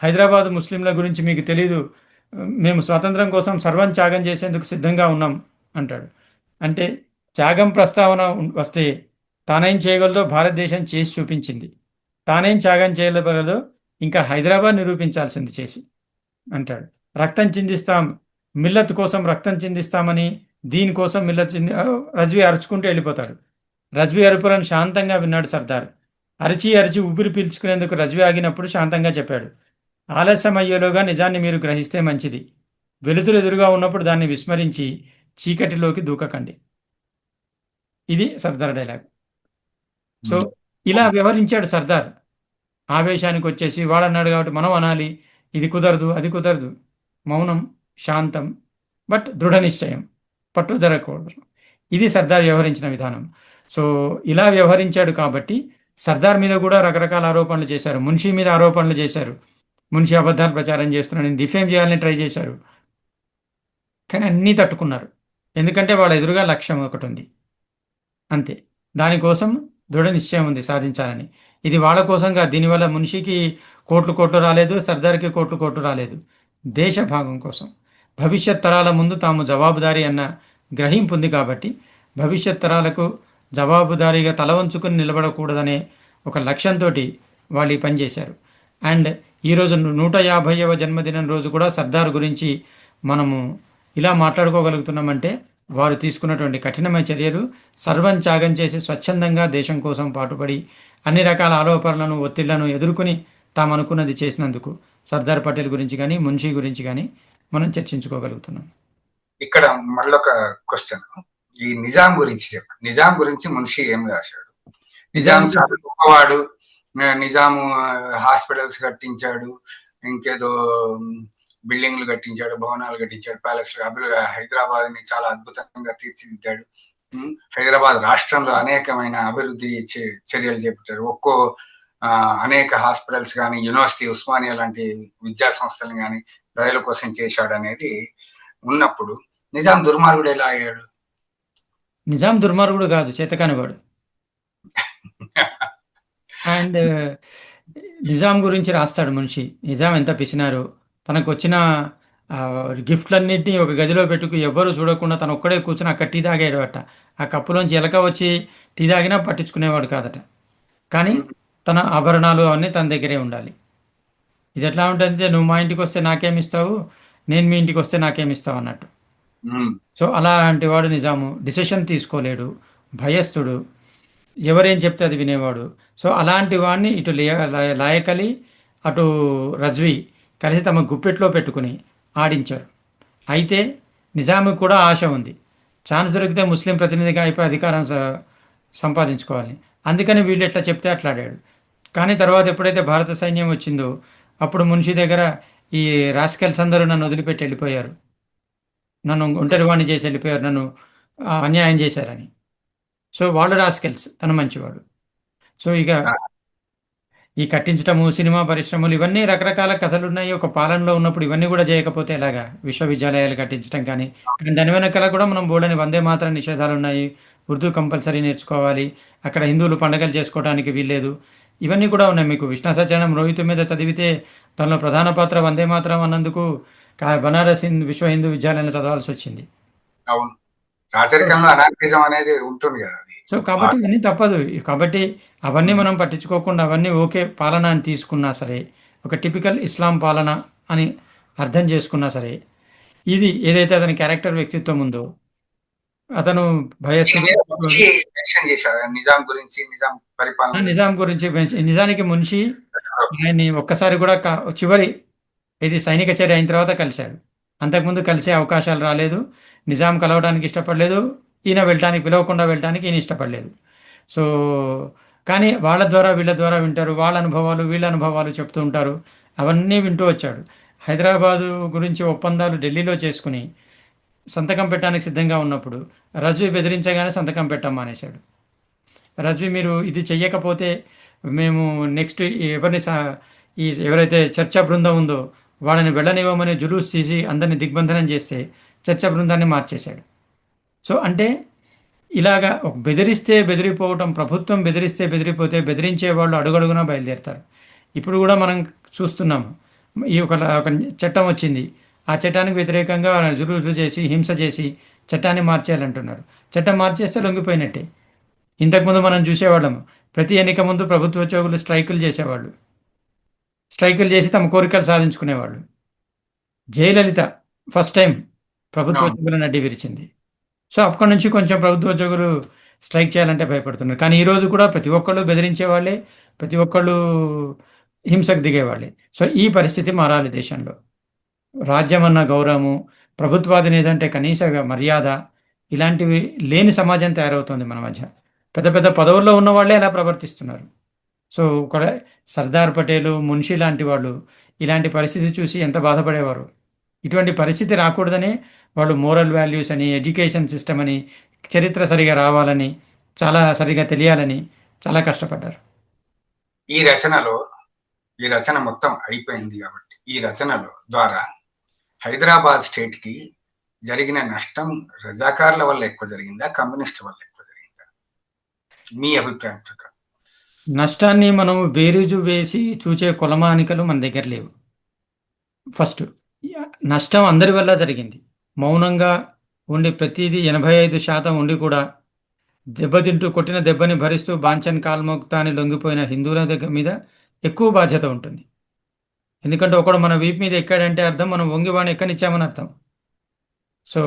హైదరాబాద్ ముస్లింల గురించి మీకు తెలీదు, మేము స్వాతంత్రం కోసం సర్వం త్యాగం చేసేందుకు సిద్ధంగా ఉన్నాం అంటాడు. అంటే త్యాగం ప్రస్తావన వస్తే తానేం చేయగలదో భారతదేశం చేసి చూపించింది. తానేం త్యాగం చేయగలదో ఇంకా హైదరాబాద్ నిరూపించాల్సింది చేసి అంటాడు. రక్తం చిందిస్తాం, మిల్లత్ కోసం రక్తం చిందిస్తామని, దీనికోసం మిల్లత్ రజ్వీ అరుచుకుంటూ వెళ్ళిపోతాడు. రజ్వీ అరుపులను శాంతంగా విన్నాడు సర్దార్. అరిచి అరిచి ఊపిరి పీల్చుకునేందుకు రజ్వీ ఆగినప్పుడు శాంతంగా చెప్పాడు, ఆలస్యం అయ్యేలోగా నిజాన్ని మీరు గ్రహిస్తే మంచిది. వెలుతురు ఎదురుగా ఉన్నప్పుడు దాన్ని విస్మరించి చీకటిలోకి దూకకండి. ఇది సర్దార్ డైలాగ్. సో ఇలా వ్యవహరించాడు సర్దార్. ఆవేశానికి వచ్చేసి వాడన్నాడు కాబట్టి మనం అనాలి, ఇది కుదరదు, అది కుదరదు. మౌనం, శాంతం, బట్ దృఢ నిశ్చయం, పట్టుదలకూడదు. ఇది సర్దార్ వ్యవహరించిన విధానం. సో ఇలా వ్యవహరించాడు కాబట్టి సర్దార్ మీద కూడా రకరకాల ఆరోపణలు చేశారు. మున్షీ మీద ఆరోపణలు చేశారు. మున్షీ అబద్ధాలు ప్రచారం చేస్తున్నాడని డిఫేమ్ చేయాలని ట్రై చేశారు. కానీ అన్నీ తట్టుకున్నారు. ఎందుకంటే వాళ్ళ ఎదురుగా లక్ష్యం ఒకటి ఉంది, అంతే. దానికోసం దృఢ నిశ్చయం ఉంది సాధించాలని. ఇది వాళ్ళ కోసంగా, దీనివల్ల మున్షికి కోట్లు కోట్లు రాలేదు, సర్దార్కి కోట్లు కోట్లు రాలేదు. దేశ భాగం కోసం, భవిష్యత్ తరాల ముందు తాము జవాబుదారీ అన్న గ్రహింపు ఉంది కాబట్టి భవిష్యత్ తరాలకు జవాబుదారీగా తల వంచుకొని నిలబడకూడదనే ఒక లక్ష్యంతో వాళ్ళు ఈ పని చేశారు. అండ్ ఈరోజు 150వ జన్మదినం రోజు కూడా సర్దార్ గురించి మనము ఇలా మాట్లాడుకోగలుగుతున్నామంటే వారు తీసుకున్నటువంటి కఠినమైన చర్యలు, సర్వం త్యాగం చేసి స్వచ్ఛందంగా దేశం కోసం పాటుపడి అన్ని రకాల ఆరోపణలను, ఒత్తిళ్లను ఎదుర్కొని తాము అనుకున్నది చేసినందుకు సర్దార్ పటేల్ గురించి కానీ, మున్షీ గురించి కానీ మనం చర్చించుకోగలుగుతున్నాం. ఇక్కడ మళ్ళొక క్వశ్చన్, ఈ నిజాం గురించి చెప్పండి. నిజాం గురించి మున్షీ ఏం రాశాడు? నిజాం చాలా గొప్పవాడు, నిజాము హాస్పిటల్స్ కట్టించాడు, ఇంకేదో బిల్డింగ్లు కట్టించాడు, భవనాలు కట్టించాడు, ప్యాలెస్లు, హైదరాబాద్ ని చాలా అద్భుతంగా తీర్చిదిద్దాడు. హైదరాబాద్ రాష్ట్రంలో అనేకమైన అభివృద్ధి చర్యలు చేపట్టారు. అనేక హాస్పిటల్స్ కానీ, యూనివర్సిటీ, ఉస్మానియా లాంటి విద్యా సంస్థలు కానీ ప్రజల కోసం చేశాడు అనేది ఉన్నప్పుడు నిజాం దుర్మార్గుడు ఎలా అయ్యాడు? నిజాం దుర్మార్గుడు కాదు, చేతకానివాడు. అండ్ నిజాం గురించి రాస్తాడు మున్షి. నిజాం ఎంత పిసినారు, తనకు వచ్చిన గిఫ్ట్లన్నింటినీ ఒక గదిలో పెట్టుకు ఎవ్వరూ చూడకుండా తను ఒక్కడే కూర్చొని అక్కడ టీ తాగేవాడట. ఆ కప్పులోంచి ఎలక వచ్చి టీ తాగినా పట్టించుకునేవాడు కాదట. కానీ తన ఆభరణాలు అవన్నీ తన దగ్గరే ఉండాలి. ఇది ఎట్లా ఉంటుంది, నువ్వు మా ఇంటికి వస్తే నాకేమిస్తావు, నేను మీ ఇంటికి వస్తే నాకేమిస్తావు అన్నట్టు. సో అలాంటి వాడు నిజాము. డిసిషన్ తీసుకోలేడు, భయస్థుడు, ఎవరేం చెప్తే అది వినేవాడు. సో అలాంటి వాడిని ఇటు లాయకలి, అటు రజ్వీ కలిసి తమ గుప్పెట్లో పెట్టుకుని ఆడించారు. అయితే నిజాముకి కూడా ఆశ ఉంది, ఛాన్స్ దొరికితే ముస్లిం ప్రతినిధిగా అయిపోయి అధికారం సంపాదించుకోవాలి. అందుకని వీళ్ళు ఎట్లా చెప్తే అట్లా ఆడాడు. కానీ తర్వాత ఎప్పుడైతే భారత సైన్యం వచ్చిందో అప్పుడు మున్షి దగ్గర ఈ రాస్కెల్స్ అందరూ నన్ను వదిలిపెట్టి వెళ్ళిపోయారు, నన్ను ఒంటరివాణ్ణి చేసి వెళ్ళిపోయారు, నన్ను అన్యాయం చేశారని. సో వాళ్ళు రాస్కెల్స్, తను మంచివాడు. సో ఇక ఈ కట్టించటము, సినిమా పరిశ్రమలు, ఇవన్నీ రకరకాల కథలు ఉన్నాయి. ఒక పాలనలో ఉన్నప్పుడు ఇవన్నీ కూడా చేయకపోతే ఎలాగా? విశ్వవిద్యాలయాలు కట్టించడం కానీ దాని వెనకాల కూడా మనం బోర్డని వందే మాత్రం నిషేధాలు ఉన్నాయి. ఉర్దూ కంపల్సరీ నేర్చుకోవాలి, అక్కడ హిందువులు పండుగలు చేసుకోవడానికి వీల్లేదు, ఇవన్నీ కూడా ఉన్నాయి. మీకు విష్ణు సత్యనారాయణ రోహితు మీద చదివితే దానిలో ప్రధాన పాత్ర వందే మాత్రం అన్నందుకు బనారస్ విశ్వ హిందూ విద్యాలయంలో చదవాల్సి వచ్చింది. అవును, రాచరికంలో అనార్కిజం అనేది ఉంటుంది కదా. సో కాబట్టి ఇవన్నీ తప్పదు. కాబట్టి అవన్నీ మనం పట్టించుకోకుండా అవన్నీ ఓకే పాలన అని తీసుకున్నా సరే, ఒక టిపికల్ ఇస్లాం పాలన అని అర్థం చేసుకున్నా సరే, ఇది ఏదైతే అతని క్యారెక్టర్ వ్యక్తిత్వం ఉందో, అతను నిజాం గురించి, నిజాం గురించి నిజానికి మున్షి ఆయన్ని ఒక్కసారి కూడా చివరి ఇది సైనిక చర్య అయిన తర్వాత కలిశాడు. అంతకుముందు కలిసే అవకాశాలు రాలేదు, నిజాం కలవడానికి ఇష్టపడలేదు, ఈయన వెళ్ళటానికి, పిలవకుండా వెళ్ళటానికి ఈయన ఇష్టపడలేదు. సో కానీ వాళ్ళ ద్వారా వీళ్ళ ద్వారా వింటారు, వాళ్ళ అనుభవాలు వీళ్ళ అనుభవాలు చెప్తూ ఉంటారు, అవన్నీ వింటూ వచ్చాడు. హైదరాబాదు గురించి ఒప్పందాలు ఢిల్లీలో చేసుకుని సంతకం పెట్టడానికి సిద్ధంగా ఉన్నప్పుడు రజ్వీ బెదిరించగానే సంతకం పెట్టడం మానేశాడు. రజ్వీ మీరు ఇది చెయ్యకపోతే మేము నెక్స్ట్ ఎవరిని ఎవరైతే చర్చా బృందం ఉందో వాళ్ళని వెళ్ళనివ్వమని జులూస్ తీసి అందరిని దిగ్బంధనం చేస్తే చర్చా బృందాన్ని మార్చేశాడు. సో అంటే ఇలాగా బెదిరిస్తే బెదిరిపోవటం, ప్రభుత్వం బెదిరిస్తే బెదిరిపోతే బెదిరించే వాళ్ళు అడుగడుగునా బయలుదేరుతారు. ఇప్పుడు కూడా మనం చూస్తున్నాము, ఈ ఒక చట్టం వచ్చింది, ఆ చట్టానికి వ్యతిరేకంగా జులులు చేసి హింస చేసి చట్టాన్ని మార్చేయాలంటున్నారు. చట్టం మార్చేస్తే లొంగిపోయినట్టే. ఇంతకుముందు మనం చూసేవాళ్ళము, ప్రతి ఎన్నిక ముందు ప్రభుత్వ ఉద్యోగులు స్ట్రైకులు చేసేవాళ్ళు. స్ట్రైకులు చేసి తమ కోరికలు సాధించుకునేవాళ్ళు. జయలలిత ఫస్ట్ టైం ప్రభుత్వ అవును. ఉద్యోగులను అడ్డి విరిచింది. సో అప్పటి నుంచి కొంచెం ప్రభుత్వ ఉద్యోగులు స్ట్రైక్ చేయాలంటే భయపడుతున్నారు. కానీ ఈరోజు కూడా ప్రతి ఒక్కళ్ళు బెదిరించే వాళ్ళే, ప్రతి ఒక్కళ్ళు హింసకు దిగేవాళ్ళే. సో ఈ పరిస్థితి మారాలి దేశంలో. రాజ్యం అన్న గౌరవము, ప్రభుత్వాధినేత అంటే కనీస మర్యాద, ఇలాంటివి లేని సమాజం తయారవుతోంది మన మధ్య. పెద్ద పెద్ద పదవుల్లో ఉన్న వాళ్ళే అలా ప్రవర్తిస్తున్నారు. సో ఇక్కడ సర్దార్ పటేలు, మున్షి లాంటి వాళ్ళు ఇలాంటి పరిస్థితి చూసి ఎంత బాధపడేవారు. ఇటువంటి పరిస్థితి రాకూడదని వాళ్ళు మోరల్ వాల్యూస్ అని, ఎడ్యుకేషన్ సిస్టమ్ అని, చరిత్ర సరిగా రావాలని, చాలా సరిగా తెలియాలని చాలా కష్టపడ్డారు. ఈ రచనలో ఈ రచన మొత్తం అయిపోయింది కాబట్టి ఈ రచనలో ద్వారా హైదరాబాద్ స్టేట్ కి జరిగిన నష్టం రజాకార్ల వల్ల ఎక్కువ జరిగిందా, కమ్యూనిస్టుల వల్ల ఎక్కువ జరిగిందా, మీ అభిప్రాయం ప్రకారం? నష్టాన్ని మనం బేరీజు వేసి చూచే కొలమానికలు మన దగ్గర లేవు. ఫస్ట్ నష్టం అందరి వల్ల జరిగింది. మౌనంగా ఉండి ప్రతిదీ 85% ఉండి కూడా దెబ్బతింటూ కొట్టిన దెబ్బని భరిస్తూ బాంచన్ కాల్మోక్తా అని లొంగిపోయిన హిందువుల దగ్గర మీద ఎక్కువ బాధ్యత ఉంటుంది. ఎందుకంటే ఒకడు మన వీపు మీద ఎక్కాడంటే అర్థం మనం వంగి వాడిని ఎక్కనిచ్చామని అర్థం. సో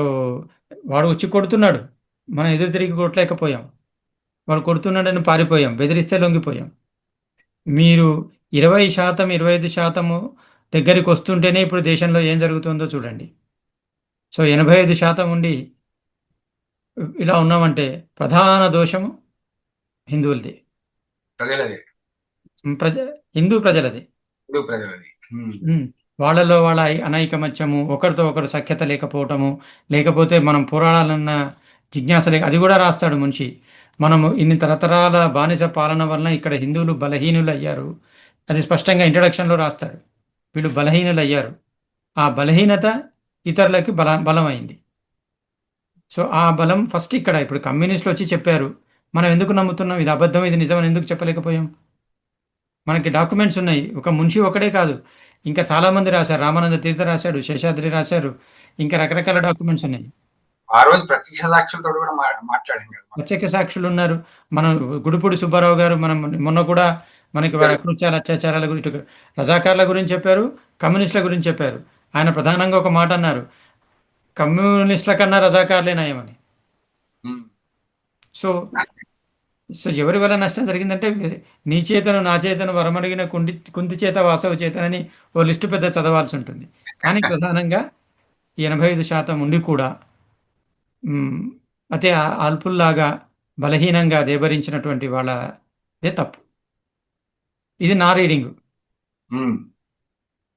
వాడు వచ్చి కొడుతున్నాడు, మనం ఎదురు తిరిగి కొట్టలేకపోయాం. వాడు కొడుతున్నాడని పారిపోయాం, బెదిరిస్తే లొంగిపోయాం. మీరు 20% 25% దగ్గరికి వస్తుంటేనే ఇప్పుడు దేశంలో ఏం జరుగుతుందో చూడండి. సో 85% ఉండి ఇలా ఉన్నామంటే ప్రధాన దోషము హిందువులది, ప్రజలదే, ప్రజ హిందూ ప్రజలది. హిందూ ప్రజలది. ఉమ్. వాళ్ళలో వాళ్ళ అనైకమత్యము, ఒకరితో ఒకరు సఖ్యత లేకపోవటము, లేకపోతే మనం పోరాడాలన్న జిజ్ఞాస లేక, అది కూడా రాస్తాడు మున్షి. మనము ఇన్ని తరతరాల బానిస పాలన వలన ఇక్కడ హిందువులు బలహీనులు అయ్యారు. అది స్పష్టంగా ఇంట్రడక్షన్లో రాస్తాడు. వీళ్ళు బలహీనులు అయ్యారు. ఆ బలహీనత ఇతరులకి బలమైంది. సో ఆ బలం ఫస్ట్ ఇక్కడ ఇప్పుడు కమ్యూనిస్టులు వచ్చి చెప్పారు, మనం ఎందుకు నమ్ముతున్నాం? ఇది అబద్ధం, ఇది నిజం అని ఎందుకు చెప్పలేకపోయాం? మనకి డాక్యుమెంట్స్ ఉన్నాయి. ఒక మున్షి ఒకడే కాదు, ఇంకా చాలామంది రాశారు. రామానంద తీర్థ రాశాడు, శేషాద్రి రాశారు, ఇంకా రకరకాల డాక్యుమెంట్స్ ఉన్నాయి. ఆ రోజు ప్రత్యక్ష సాక్షులతో కూడా మాట్లాడాం కదా. ప్రత్యేక సాక్షులు ఉన్నారు. మనం గుడిపూడి సుబ్బారావు గారు మనం మొన్న కూడా మనకి వారి అకృత్యాల అత్యాచారాల గురించి, రజాకార్ల గురించి చెప్పారు, కమ్యూనిస్టుల గురించి చెప్పారు. ఆయన ప్రధానంగా ఒక మాట అన్నారు, కమ్యూనిస్టుల కన్నా రజాకార్లే నయమని. సో సో ఎవరి వల్ల నష్టం జరిగిందంటే, నీ చేతను నా చేతను వరమడిగిన కుంతి చేత వాసవ చేతనని ఓ లిస్టు పెద్ద చదవాల్సి ఉంటుంది. కానీ ప్రధానంగా 85% ఉండి కూడా అతే అల్పుల్లాగా బలహీనంగా దేబరించినటువంటి వాళ్ళదే తప్పు. ఇది నా రీడింగ్.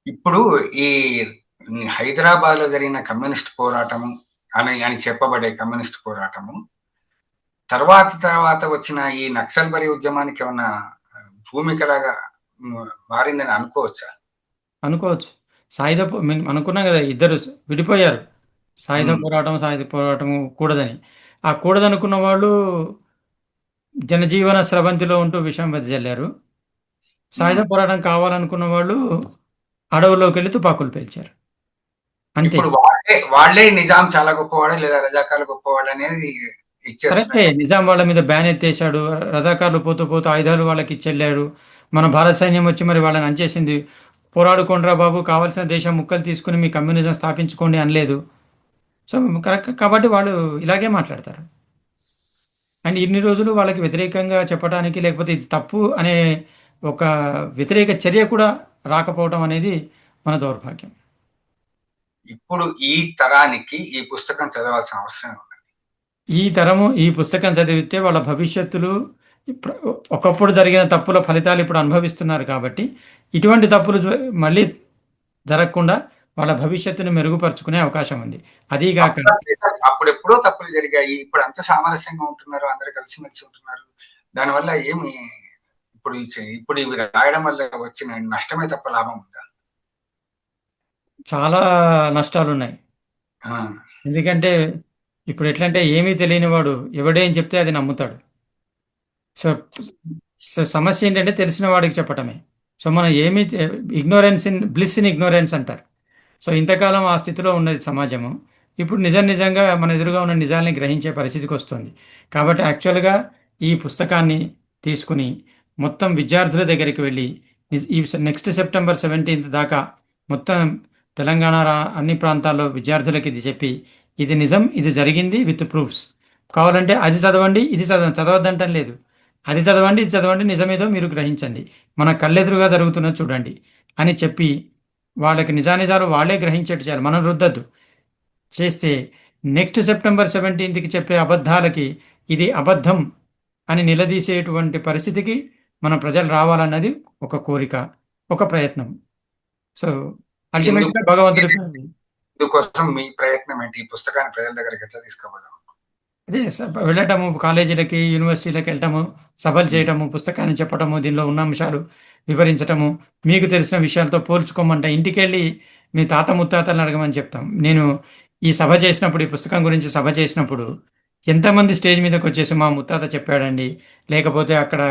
ఇప్పుడు ఈ హైదరాబాద్ లో జరిగిన కమ్యూనిస్ట్ పోరాటము అని చెప్పబడే కమ్యూనిస్ట్ పోరాటము తర్వాత వచ్చిన ఈ నక్సల్బరీ ఉద్యమానికి ఏమన్నా భూమికలాగా మారిందని అనుకోవచ్చా? అనుకోవచ్చు. సాయుధ అనుకున్నాం కదా, ఇద్దరు విడిపోయారు. సాయుధ పోరాటం కూడదని. ఆ కూడదనుకున్న వాళ్ళు జనజీవన స్రవంతిలో ఉంటూ విషం వెదజల్లారు. సాయుధ పోరాటం కావాలనుకున్న వాళ్ళు అడవుల్లోకి వెళ్ళి తుపాకులు పేల్చారు. అంతే. ఇప్పుడు వాళ్ళే నిజాం చాలా గొప్పవాడు లేదా రజాకార్లు గొప్పవాళ్ళు అనేది కరెక్టే. నిజాం వాళ్ళ మీద బ్యాన్ ఎత్తేసాడు. రజాకార్లు పోతూ పోతూ ఆయుధాలు వాళ్ళకి ఇచ్చెళ్ళాడు. మన భారత సైన్యం వచ్చి మరి వాళ్ళని అంచేసింది. పోరాడుకోండిరా బాబు, కావాల్సిన దేశం ముక్కలు తీసుకుని మీ కమ్యూనిజం స్థాపించుకోండి అనలేదు. సో కరెక్ట్ కాబట్టి వాళ్ళు ఇలాగే మాట్లాడతారు. అండ్ ఇన్ని రోజులు వాళ్ళకి వ్యతిరేకంగా చెప్పడానికి, లేకపోతే ఇది తప్పు అనే ఒక వ్యతిరేక చర్య కూడా రాకపోవడం అనేది మన దౌర్భాగ్యం. ఇప్పుడు ఈ తరానికి ఈ పుస్తకం చదవాల్సిన అవసరం ఉంది. ఈ తరము ఈ పుస్తకం చదివితే వాళ్ళ భవిష్యత్తులు ఒకప్పుడు జరిగిన తప్పుల ఫలితాలు ఇప్పుడు అనుభవిస్తున్నారు కాబట్టి ఇటువంటి తప్పులు మళ్ళీ జరగకుండా వాళ్ళ భవిష్యత్తును మెరుగుపరుచుకునే అవకాశం ఉంది. అదీగాక అప్పుడు ఎప్పుడో తప్పులు జరిగాయి, ఇప్పుడు అంత సామరస్యంగా ఉంటున్నారు, అందరు కలిసిమెలిసి ఉంటున్నారు. దానివల్ల ఏమి ఇప్పుడు ఇవి రాయడం వల్ల వచ్చిన నష్టమే తప్ప లాభం ఉందా? చాలా నష్టాలు ఉన్నాయి. ఎందుకంటే ఇప్పుడు ఎట్లంటే ఏమీ తెలియని వాడు ఎవడేం చెప్తే అది నమ్ముతాడు. సో సో సమస్య ఏంటంటే తెలిసిన వాడికి చెప్పటమే. సో మనం ఏమీ ఇగ్నోరెన్స్ బ్లిస్ ఇన్ ఇగ్నోరెన్స్ అంటారు. సో ఇంతకాలం ఆ స్థితిలో ఉన్నది సమాజము. ఇప్పుడు నిజంగా మన ఎదురుగా ఉన్న నిజాల్ని గ్రహించే పరిస్థితికి వస్తుంది. కాబట్టి యాక్చువల్గా ఈ పుస్తకాన్ని తీసుకుని మొత్తం విద్యార్థుల దగ్గరికి వెళ్ళి ఈ నెక్స్ట్ సెప్టెంబర్ 17th దాకా మొత్తం తెలంగాణ అన్ని ప్రాంతాల్లో విద్యార్థులకి ఇది చెప్పి ఇది నిజం, ఇది జరిగింది విత్ ప్రూఫ్స్. కావాలంటే అది చదవండి, ఇది చదవద్దంటం లేదు. అది చదవండి, ఇది చదవండి, నిజమేదో మీరు గ్రహించండి, మన కళ్ళెదురుగా జరుగుతున్నది చూడండి అని చెప్పి వాళ్ళకి నిజానిజాలు వాళ్ళే గ్రహించేట్టు చేయాలి. మనం రుద్దద్దు. చేస్తే నెక్స్ట్ సెప్టెంబర్ 17th చెప్పే అబద్ధాలకి ఇది అబద్ధం అని నిలదీసేటువంటి పరిస్థితికి మన ప్రజలు రావాలన్నది ఒక కోరిక, ఒక ప్రయత్నం. సో అల్టిమేట్గా భగవంతుడి ఇందుకోసం మీ ప్రయత్నం ఏంటి? ఈ పుస్తకాన్ని ప్రజల దగ్గరికి ఎట్లా తీసుకుపోదాం? అదే వెళ్ళటము, కాలేజీలకి యూనివర్సిటీలకు వెళ్ళటము, సభలు చేయటము, పుస్తకాన్ని చెప్పటము, దీనిలో ఉన్న అంశాలు వివరించటము, మీకు తెలిసిన విషయాలతో పోల్చుకోమంట. ఇంటికి వెళ్ళి మీ తాత ముత్తాతలను అడగమని చెప్తాం. నేను ఈ సభ చేసినప్పుడు, ఈ పుస్తకం గురించి సభ చేసినప్పుడు ఎంతమంది స్టేజ్ మీదకి వచ్చేసి మా ముత్తాత చెప్పాడండి, లేకపోతే అక్కడ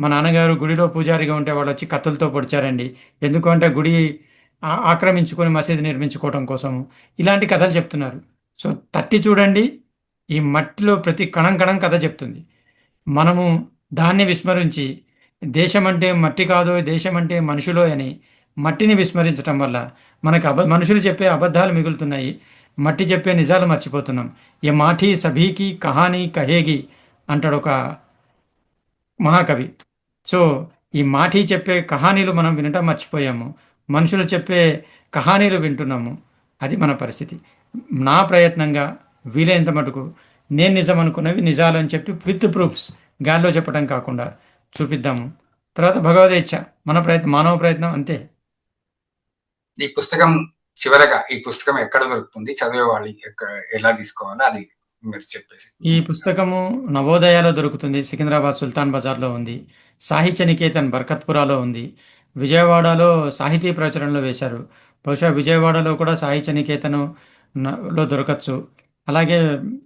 మా నాన్నగారు గుడిలో పూజారిగా ఉంటే వాళ్ళు వచ్చి కత్తులతో పొడిచారండి, ఎందుకంటే గుడి ఆక్రమించుకొని మసీదు నిర్మించుకోవడం కోసము, ఇలాంటి కథలు చెప్తున్నారు. సో తట్టి చూడండి, ఈ మట్టిలో ప్రతి కణం కణం కథ చెప్తుంది. మనము దాన్ని విస్మరించి దేశం అంటే మట్టి కాదో, దేశం అంటే మనుషులో అని మట్టిని విస్మరించటం వల్ల మనకు మనుషులు చెప్పే అబద్ధాలు మిగులుతున్నాయి, మట్టి చెప్పే నిజాలు మర్చిపోతున్నాం. ఏ మాఠీ సభీకి కహానీ కహేగి అంటాడు ఒక మహాకవి. సో ఈ మాఠీ చెప్పే కహానీలు మనం వినటం మర్చిపోయాము, మనుషులు చెప్పే కహానీలు వింటున్నాము. అది మన పరిస్థితి. నా ప్రయత్నంగా వీలైనంత మటుకు నేను నిజం అనుకున్నవి నిజాలు అని చెప్పి విత్ ప్రూఫ్స్ గాల్లో చెప్పడం కాకుండా చూపిద్దాము. తర్వాత భగవదేచ్ఛ, మన ప్రయత్నం, మానవ ప్రయత్నం అంతే. ఈ పుస్తకం చివరగా ఈ పుస్తకం ఎక్కడ దొరుకుతుంది, చదివే వాళ్ళు ఎలా తీసుకోవాలో అది మీరు చెప్పేసి. ఈ పుస్తకము నవోదయాలో దొరుకుతుంది, సికింద్రాబాద్ సుల్తాన్ బజార్లో ఉంది, సాహిత్య నికేతన్ బర్కత్పురాలో ఉంది, విజయవాడలో సాహితీ ప్రచురణలో వేశారు. బహుశా విజయవాడలో కూడా సాహిత్య నికేతను లో దొరకచ్చు. అలాగే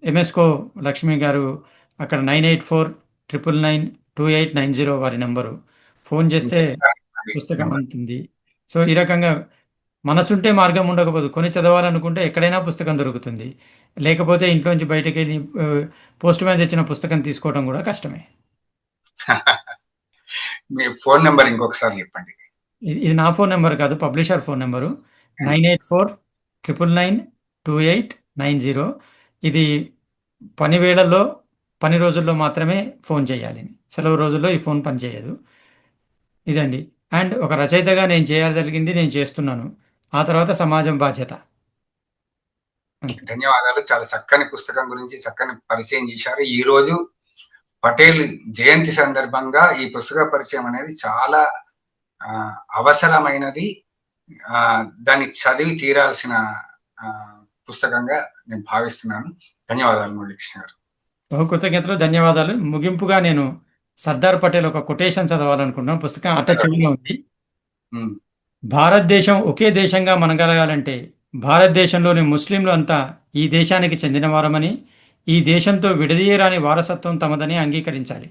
ఎంఎస్కో లక్ష్మి గారు అక్కడ 9849992890 వారి నెంబరు. ఫోన్ చేస్తే పుస్తకం ఉంటుంది. సో ఈ రకంగా మనసుంటే మార్గం ఉండకపోదు. కొని చదవాలనుకుంటే ఎక్కడైనా పుస్తకం దొరుకుతుంది. లేకపోతే ఇంట్లోంచి బయటకు వెళ్ళి పోస్ట్ మ్యాన్ తెచ్చిన పుస్తకం తీసుకోవడం కూడా కష్టమే. మీ ఫోన్ నెంబర్ ఇంకొకసారి చెప్పండి. ఇది నా ఫోన్ నెంబర్ కాదు, పబ్లిషర్ ఫోన్ నెంబరు 9849992890. ఇది పని వేళల్లో, పని రోజుల్లో మాత్రమే ఫోన్ చేయాలి, సెలవు రోజుల్లో ఈ ఫోన్ పనిచేయదు. ఇదండి. అండ్ ఒక రచయితగా నేను చేయగలిగింది నేను చేస్తున్నాను, ఆ తర్వాత సమాజం బాధ్యత. ధన్యవాదాలు. చాలా చక్కని పుస్తకం గురించి చక్కని పరిచయం చేశారు. ఈ రోజు పటేల్ జయంతి సందర్భంగా ఈ పుస్తక పరిచయం అనేది చాలా అవసరమైనది. దాన్ని చదివి తీరాల్సిన పుస్తకంగా నేను భావిస్తున్నాను. ధన్యవాదాలు మురళీకృష్ణ గారు. బహు కృతజ్ఞతలు, ధన్యవాదాలు. ముగింపుగా నేను సర్దార్ పటేల్ ఒక కొటేషన్ చదవాలనుకుంటున్నాను. పుస్తకం అట్ట చివరిలో ఉంది. భారతదేశం ఒకే దేశంగా మనగలగాలంటే భారతదేశంలోని ముస్లింలు అంతా ఈ దేశానికి చెందినవారమని, ఈ దేశంతో విడదీయరాని వారసత్వం తమదని అంగీకరించాలి.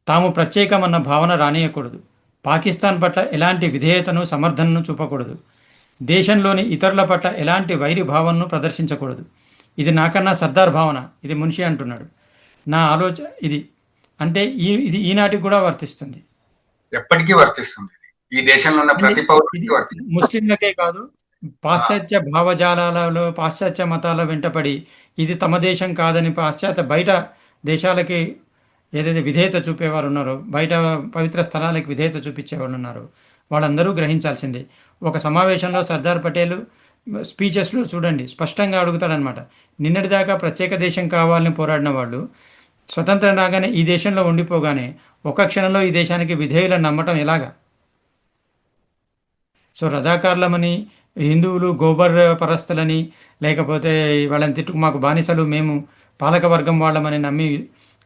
తాము ప్రత్యేకమన్న భావన రానియకూడదు. పాకిస్తాన్ పట్ల ఎలాంటి విధేయతను, సమర్థనను చూపకూడదు. దేశంలోని ఇతరుల పట్ల ఎలాంటి వైరి భావనను ప్రదర్శించకూడదు. ఇది నాకన్నా సర్దార్ భావన, ఇది మున్షి అంటున్నాడు. నా ఆలోచన ఇది. అంటే ఇది ఈనాటికి కూడా వర్తిస్తుంది, ఎప్పటికీ వర్తిస్తుంది. ఈ దేశంలో ఉన్న ప్రతి పౌరుడికి వర్తిస్తుంది. ముస్లింలకే కాదు, పాశ్చాత్య భావజాలాలలో, పాశ్చాత్య మతాల వెంటపడి ఇది తమ దేశం కాదని పాశ్చాత్య బయట దేశాలకి ఏదైతే విధేయత చూపేవారు ఉన్నారో, బయట పవిత్ర స్థలాలకు విధేయత చూపించేవాళ్ళు ఉన్నారో, వాళ్ళందరూ గ్రహించాల్సిందే. ఒక సమావేశంలో సర్దార్ పటేల్ స్పీచెస్లో చూడండి స్పష్టంగా అడుగుతాడనమాట. నిన్నటిదాకా ప్రత్యేక దేశం కావాలని పోరాడిన వాళ్ళు స్వతంత్రం రాగానే ఈ దేశంలో ఉండిపోగానే ఒక క్షణంలో ఈ దేశానికి విధేయులను నమ్మటం ఎలాగా? సో రజాకార్లమని, హిందువులు గోబర్ పరస్తులని, లేకపోతే వాళ్ళని తిట్టుకు మాకు బానిసలు, మేము పాలక వర్గం వాళ్ళమని నమ్మి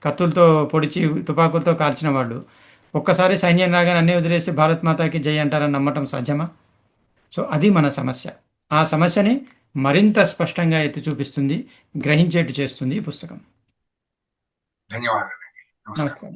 కత్తులతో పొడిచి తుపాకులతో కాల్చిన వాళ్ళు ఒక్కసారి సైన్యం రాగానే అన్నీ వదిలేసి భారత్ మాతాకి జై అంటారని నమ్మటం సాధ్యమా? సో అది మన సమస్య. ఆ సమస్యని మరింత స్పష్టంగా ఎత్తి చూపిస్తుంది, గ్రహించేట్టు చేస్తుంది ఈ పుస్తకం. ధన్యవాదాలు. నమస్కారం.